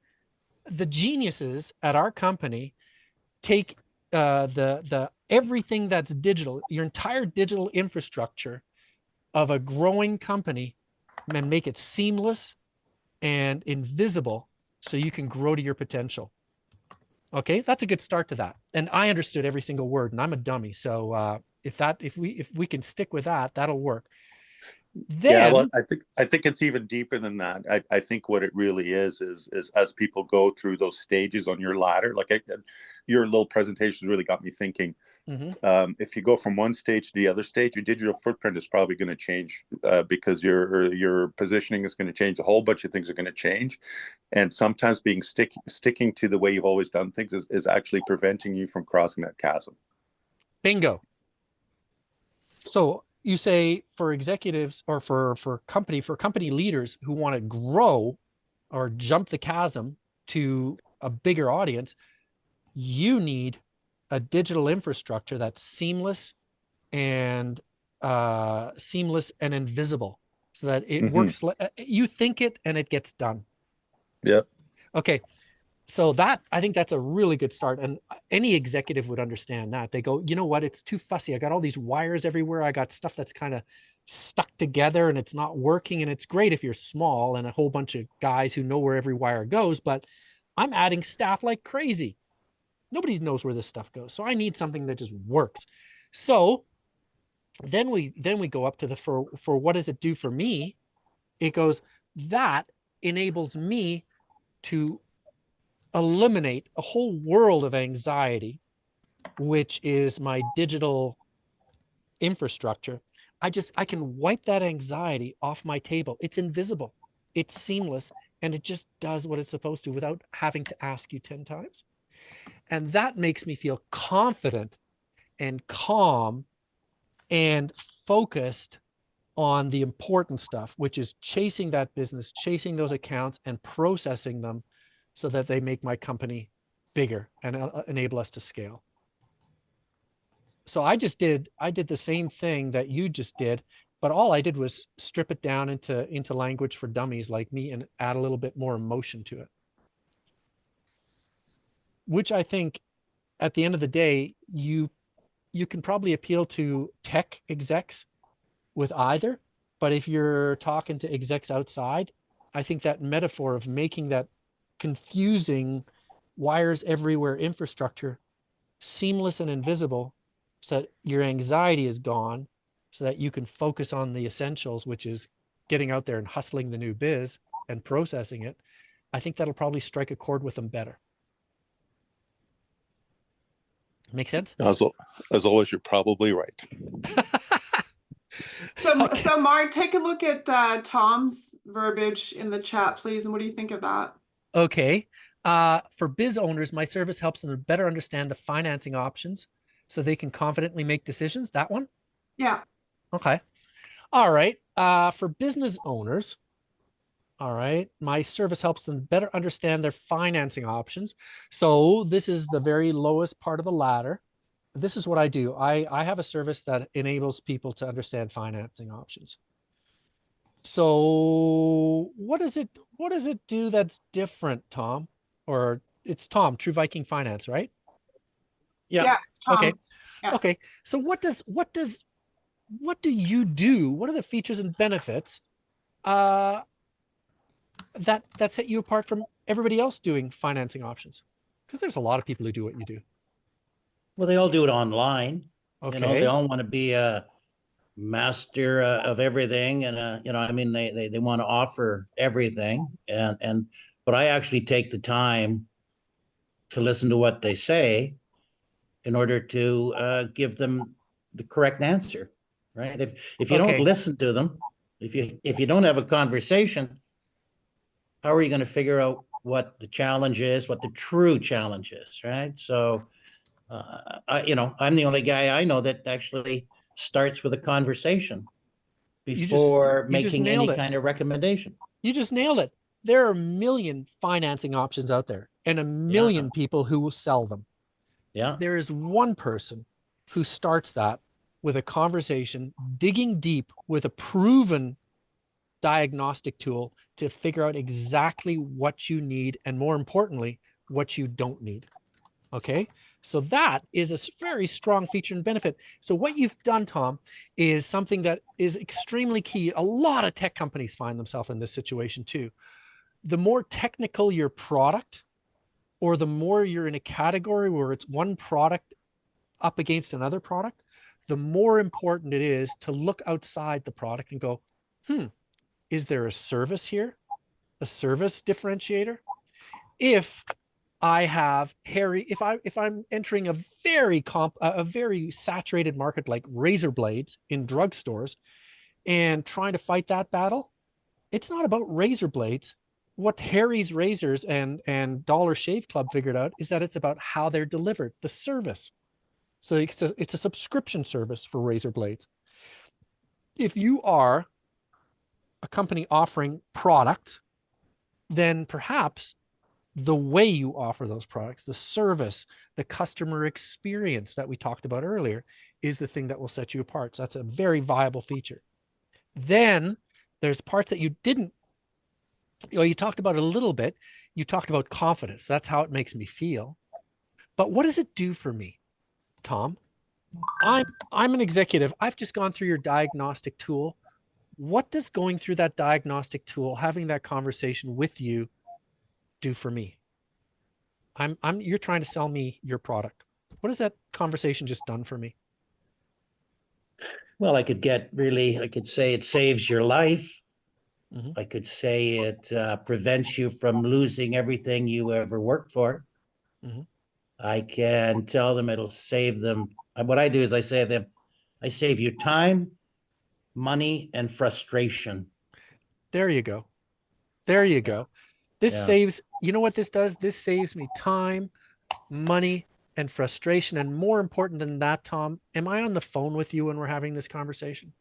the geniuses at our company, take the everything that's digital, your entire digital infrastructure of a growing company, and make it seamless and invisible so you can grow to your potential. Okay, that's a good start to that. And I understood every single word, and I'm a dummy. So if we can stick with that, that'll work. Then, yeah, well, I think it's even deeper than that. I think what it really is as people go through those stages on your ladder, like your little presentation really got me thinking. mm-hmm. If you go from one stage to the other stage, your digital footprint is probably going to change because your positioning is going to change. A whole bunch of things are going to change, and sometimes sticking to the way you've always done things is actually preventing you from crossing that chasm. Bingo. So you say for executives or for company leaders who want to grow or jump the chasm to a bigger audience, you need a digital infrastructure that's seamless and invisible, so that it works. You think it and it gets done. Yep. Okay. So that, I think that's a really good start. And any executive would understand that. They go, you know what? It's too fussy. I got all these wires everywhere. I got stuff that's kind of stuck together and it's not working. And it's great if you're small and a whole bunch of guys who know where every wire goes, but I'm adding staff like crazy. Nobody knows where this stuff goes. So I need something that just works. So then we go up to the, for what does it do for me? It goes, that enables me to eliminate a whole world of anxiety, which is my digital infrastructure. I can wipe that anxiety off my table. It's invisible, it's seamless, and it just does what it's supposed to without having to ask you 10 times. And that makes me feel confident and calm and focused on the important stuff, which is chasing that business, chasing those accounts and processing them so that they make my company bigger and enable us to scale. So I did the same thing that you just did, but all I did was strip it down into language for dummies like me and add a little bit more emotion to it. Which I think at the end of the day, you can probably appeal to tech execs with either, but if you're talking to execs outside, I think that metaphor of making that confusing wires everywhere infrastructure seamless and invisible, so that your anxiety is gone, so that you can focus on the essentials, which is getting out there and hustling the new biz and processing it. I think that'll probably strike a chord with them better. Make sense? As always, you're probably right. So Mark, take a look at Tom's verbiage in the chat, please. And what do you think of that? Okay. For biz owners, my service helps them to better understand the financing options so they can confidently make decisions. That one? Yeah. Okay. All right. For business owners, all right, my service helps them better understand their financing options. So this is the very lowest part of the ladder. This is what I do. I have a service that enables people to understand financing options. So what does it do that's different, Tom? Or it's Tom, True Viking Finance, right? Yeah, it's Tom. Okay. Yeah. Okay. So what do you do? What are the features and benefits that set you apart from everybody else doing financing options? Because there's a lot of people who do what you do. Well, they all do it online. Okay. You know, they all want to be a master of everything, and you know, I mean, they want to offer everything, but I actually take the time to listen to what they say in order to give them the correct answer, right? If you don't listen to them, if you don't have a conversation, how are you going to figure out what the challenge is, what the true challenge is, right? So, I'm the only guy I know that actually starts with a conversation before making any kind of recommendation. You just nailed it. There are a million financing options out there and a million people who will sell them. Yeah. There is one person who starts that with a conversation, digging deep with a proven diagnostic tool to figure out exactly what you need and, more importantly, what you don't need. Okay. So that is a very strong feature and benefit. So what you've done, Tom, is something that is extremely key. A lot of tech companies find themselves in this situation too. The more technical your product, or the more you're in a category where it's one product up against another product, the more important it is to look outside the product and go, is there a service here? A service differentiator? If I have if I'm entering a very saturated market like razor blades in drugstores and trying to fight that battle, it's not about razor blades. What Harry's Razors and Dollar Shave Club figured out is that it's about how they're delivered, the service. So it's a subscription service for razor blades. If you are a company offering products, then perhaps the way you offer those products, the service, the customer experience that we talked about earlier is the thing that will set you apart. So that's a very viable feature. Then there's parts that you didn't, you talked about a little bit. You talked about confidence. That's how it makes me feel. But what does it do for me, Tom? I'm an executive. I've just gone through your diagnostic tool. What does going through that diagnostic tool, having that conversation with you, do for me? You're trying to sell me your product. What has that conversation just done for me? Well, I could say it saves your life. Mm-hmm. I could say it prevents you from losing everything you ever worked for. Mm-hmm. I can tell them it'll save them. What I do is I say to them, I save you time, money, and frustration. There you go. There you go. This Yeah. saves, you know what this does? This saves me time, money, and frustration. And more important than that, Tom, am I on the phone with you when we're having this conversation?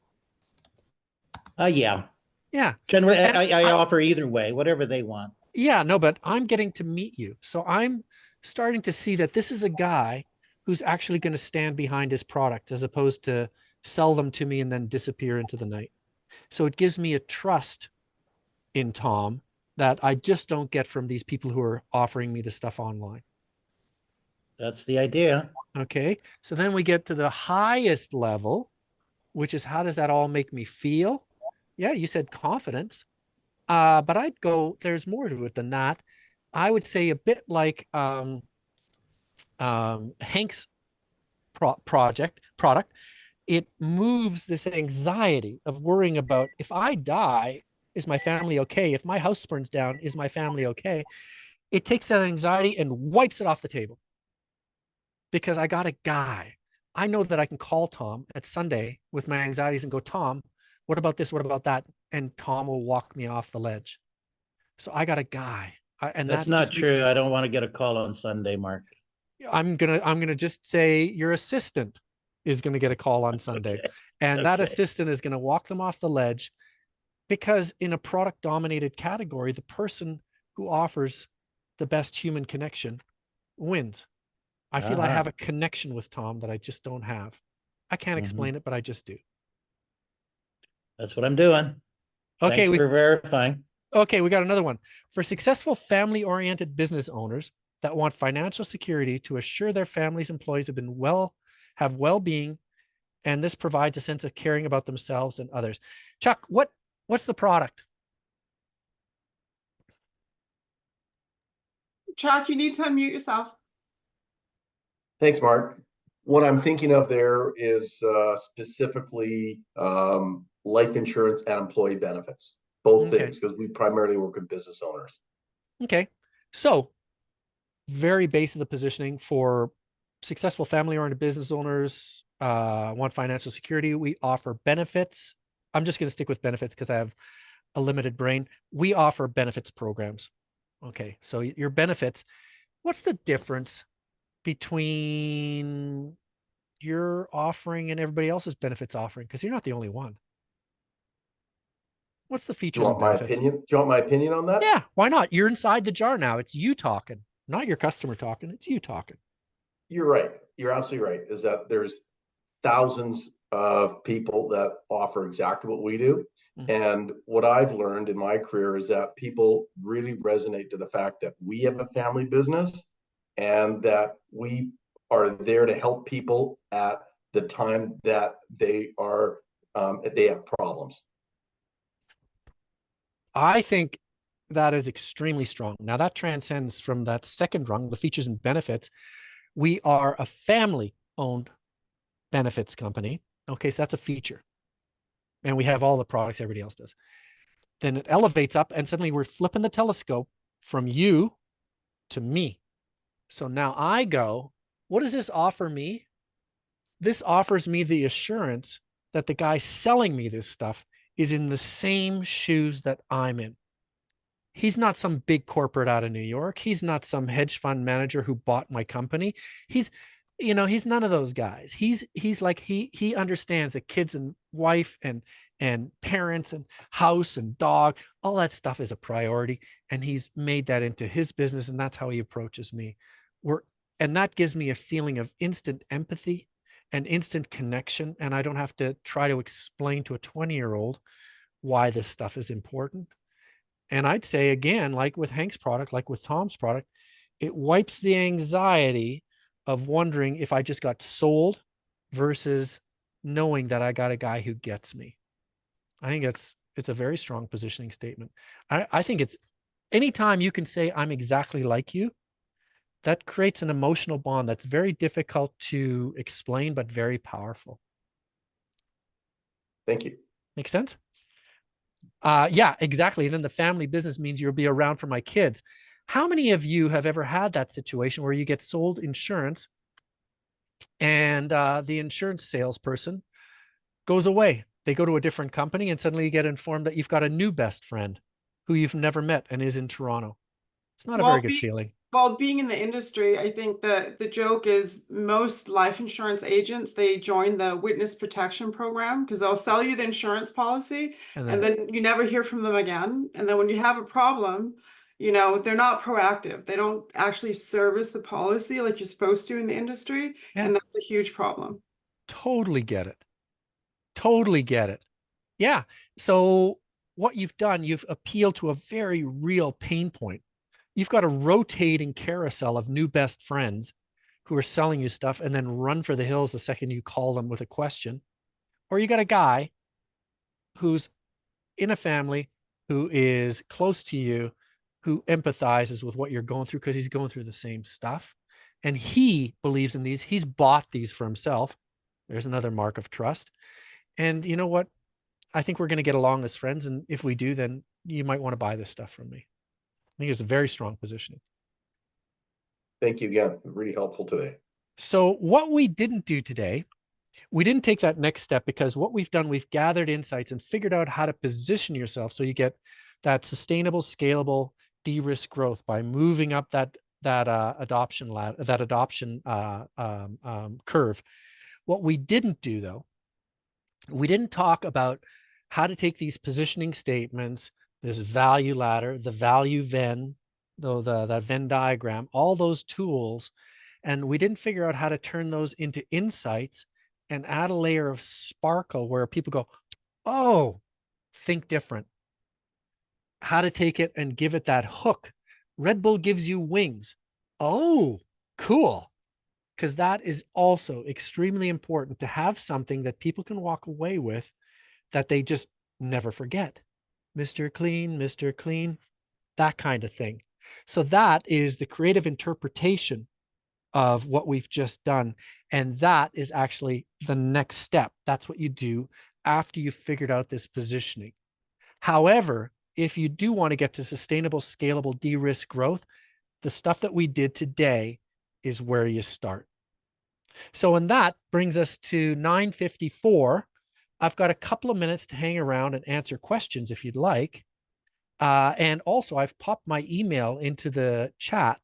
Yeah. Yeah. Generally, And I offer either way, whatever they want. Yeah, no, but I'm getting to meet you. So I'm starting to see that this is a guy who's actually going to stand behind his product as opposed to sell them to me and then disappear into the night. So it gives me a trust in Tom that I just don't get from these people who are offering me the stuff online. That's the idea. Okay. So then we get to the highest level, which is how does that all make me feel? Yeah, you said confidence. But I'd go, there's more to it than that. I would say a bit like Hank's product. It moves this anxiety of worrying about, if I die, is my family okay? If my house burns down, is my family okay? It takes that anxiety and wipes it off the table. Because I got a guy. I know that I can call Tom at Sunday with my anxieties and go, Tom, what about this? What about that? And Tom will walk me off the ledge. So I got a guy. And that's that not true. I don't want to get a call on Sunday, Mark. I'm gonna just say your assistant is gonna get a call on Sunday. Okay. And that assistant is gonna walk them off the ledge, because in a product dominated category, the person who offers the best human connection wins. I feel I have a connection with Tom that I just don't have. I can't explain it, but I just do. That's what I'm doing. Okay, Thanks for verifying. Okay, we got another one. For successful family-oriented business owners that want financial security to assure their family's employees have well-being, and this provides a sense of caring about themselves and others. Chuck, what's the product? Chuck, you need to unmute yourself. Thanks, Mark. What I'm thinking of there is specifically life insurance and employee benefits, both things, because we primarily work with business owners. Okay, so very base of the positioning for successful family-oriented business owners, want financial security. We offer benefits. I'm just going to stick with benefits because I have a limited brain. We offer benefits programs. Okay, so your benefits, what's the difference between your offering and everybody else's benefits offering? Because you're not the only one. What's the features and benefits? Do you want my opinion on that? Yeah, why not? You're inside the jar now. It's you talking, not your customer talking. It's you talking. You're right. You're absolutely right. Is that there's thousands of people that offer exactly what we do. And what I've learned in my career is that people really resonate to the fact that we have a family business and that we are there to help people at the time that they have problems. I think that is extremely strong. Now that transcends from that second rung, the features and benefits. We are a family-owned benefits company. Okay, so that's a feature. And we have all the products everybody else does. Then it elevates up and suddenly we're flipping the telescope from you to me. So now I go, what does this offer me? This offers me the assurance that the guy selling me this stuff is in the same shoes that I'm in. He's not some big corporate out of New York. He's not some hedge fund manager who bought my company. you know, he's none of those guys. He's like, he understands that kids and wife and parents and house and dog, all that stuff is a priority. And he's made that into his business. And that's how he approaches me. And that gives me a feeling of instant empathy and instant connection. And I don't have to try to explain to a 20-year-old why this stuff is important. And I'd say, again, like with Hank's product, like with Tom's product, it wipes the anxiety of wondering if I just got sold versus knowing that I got a guy who gets me. I think it's a very strong positioning statement. I think it's anytime you can say I'm exactly like you, that creates an emotional bond that's very difficult to explain, but very powerful. Thank you. Make sense? Yeah, exactly. And then the family business means you'll be around for my kids. How many of you have ever had that situation where you get sold insurance and the insurance salesperson goes away? They go to a different company and suddenly you get informed that you've got a new best friend who you've never met and is in Toronto. It's not a very good feeling. Well, being in the industry, I think the joke is most life insurance agents, they join the witness protection program because they'll sell you the insurance policy and then you never hear from them again. And then when you have a problem, you know, they're not proactive. They don't actually service the policy like you're supposed to in the industry. Yeah. And that's a huge problem. Totally get it. Totally get it. Yeah. So what you've done, you've appealed to a very real pain point. You've got a rotating carousel of new best friends who are selling you stuff and then run for the hills the second you call them with a question. Or you got a guy who's in a family who is close to you, who empathizes with what you're going through because he's going through the same stuff. And he believes in these. He's bought these for himself. There's another mark of trust. And you know what? I think we're going to get along as friends. And if we do, then you might want to buy this stuff from me. I think it's a very strong positioning. Thank you again. Really helpful today. So what we didn't do today, we didn't take that next step because what we've done, we've gathered insights and figured out how to position yourself so you get that sustainable, scalable, de-risk growth by moving up that adoption curve. What we didn't do, though, we didn't talk about how to take these positioning statements, this value ladder, the value Venn, that Venn diagram, all those tools, and we didn't figure out how to turn those into insights and add a layer of sparkle where people go, oh, think different. How to take it and give it that hook. Red Bull gives you wings. Oh, cool. Because that is also extremely important to have something that people can walk away with that they just never forget. Mr. Clean, that kind of thing. So that is the creative interpretation of what we've just done. And that is actually the next step. That's what you do after you've figured out this positioning. However, if you do want to get to sustainable, scalable, de-risk growth, the stuff that we did today is where you start. So, and that brings us to 9:54. I've got a couple of minutes to hang around and answer questions if you'd like. And also I've popped my email into the chat.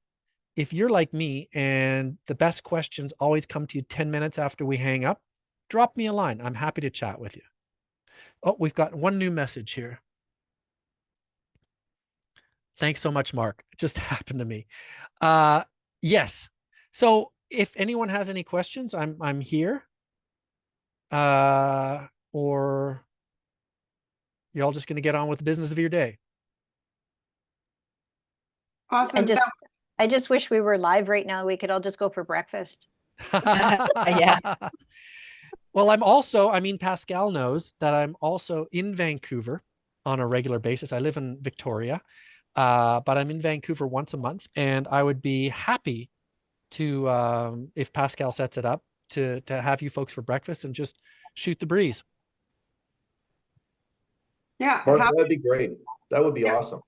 If you're like me and the best questions always come to you 10 minutes after we hang up, drop me a line. I'm happy to chat with you. Oh, we've got one new message here. Thanks so much, Mark. It just happened to me. Yes. So if anyone has any questions, I'm here. Or you're all just going to get on with the business of your day. Awesome. I just wish we were live right now. We could all just go for breakfast. Yeah. Well, Pascal knows that I'm also in Vancouver on a regular basis. I live in Victoria, but I'm in Vancouver once a month, and I would be happy to, if Pascal sets it up, to have you folks for breakfast and just shoot the breeze. Yeah, Mark, that'd be great. That would be awesome.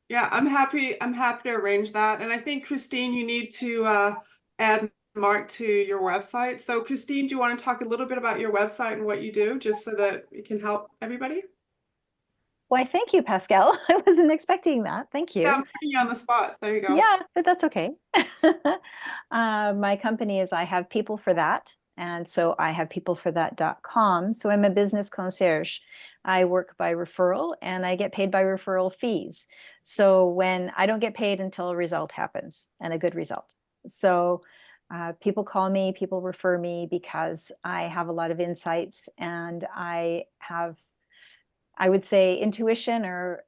Yeah, I'm happy to arrange that. And I think, Christine, you need to add Mark to your website. So Christine, do you want to talk a little bit about your website and what you do, just so that it can help everybody? Why, thank you, Pascal. I wasn't expecting that. Thank you. Yeah, I'm putting you on the spot. There you go. Yeah, but that's okay. My company is I Have People for That. And so I have peopleforthat.com. So I'm a business concierge. I work by referral and I get paid by referral fees. So when I don't get paid until a result happens, and a good result. So people call me, people refer me because I have a lot of insights and I have, I would say, intuition or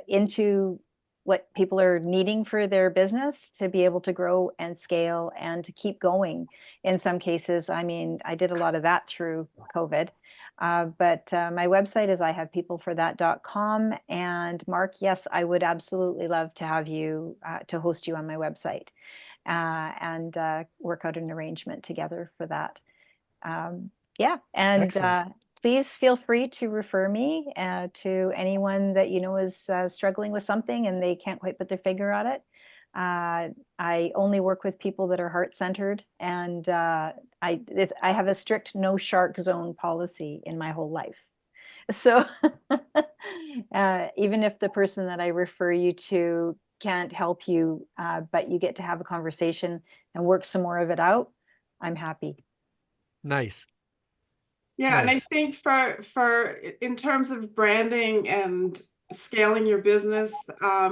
into what people are needing for their business to be able to grow and scale and to keep going. In some cases, I mean, I did a lot of that through COVID. But my website is ihavepeopleforthat.com. And Mark, yes, I would absolutely love to have you, to host you on my website and work out an arrangement together for that. Yeah, and please feel free to refer me to anyone that you know is struggling with something and they can't quite put their finger on it. I only work with people that are heart-centered, and I have a strict no shark zone policy in my whole life. So even if the person that I refer you to can't help you, but you get to have a conversation and work some more of it out, I'm happy. Nice. Yeah, and I Nice. think for in terms of branding and scaling your business,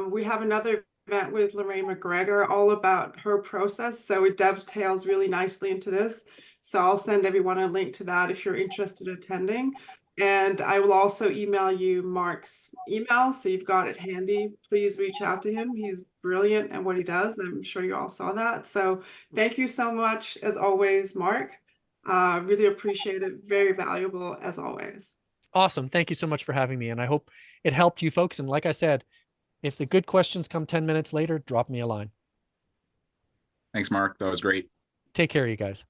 we have another event with Lorraine McGregor all about her process. So it dovetails really nicely into this. So I'll send everyone a link to that if you're interested in attending. And I will also email you Mark's email, so you've got it handy. Please reach out to him. He's brilliant at what he does. I'm sure you all saw that. So thank you so much, as always, Mark. Really appreciate it. Very valuable as always. Awesome. Thank you so much for having me. And I hope it helped you folks. And like I said, if the good questions come 10 minutes later, drop me a line. Thanks, Mark. That was great. Take care, you guys.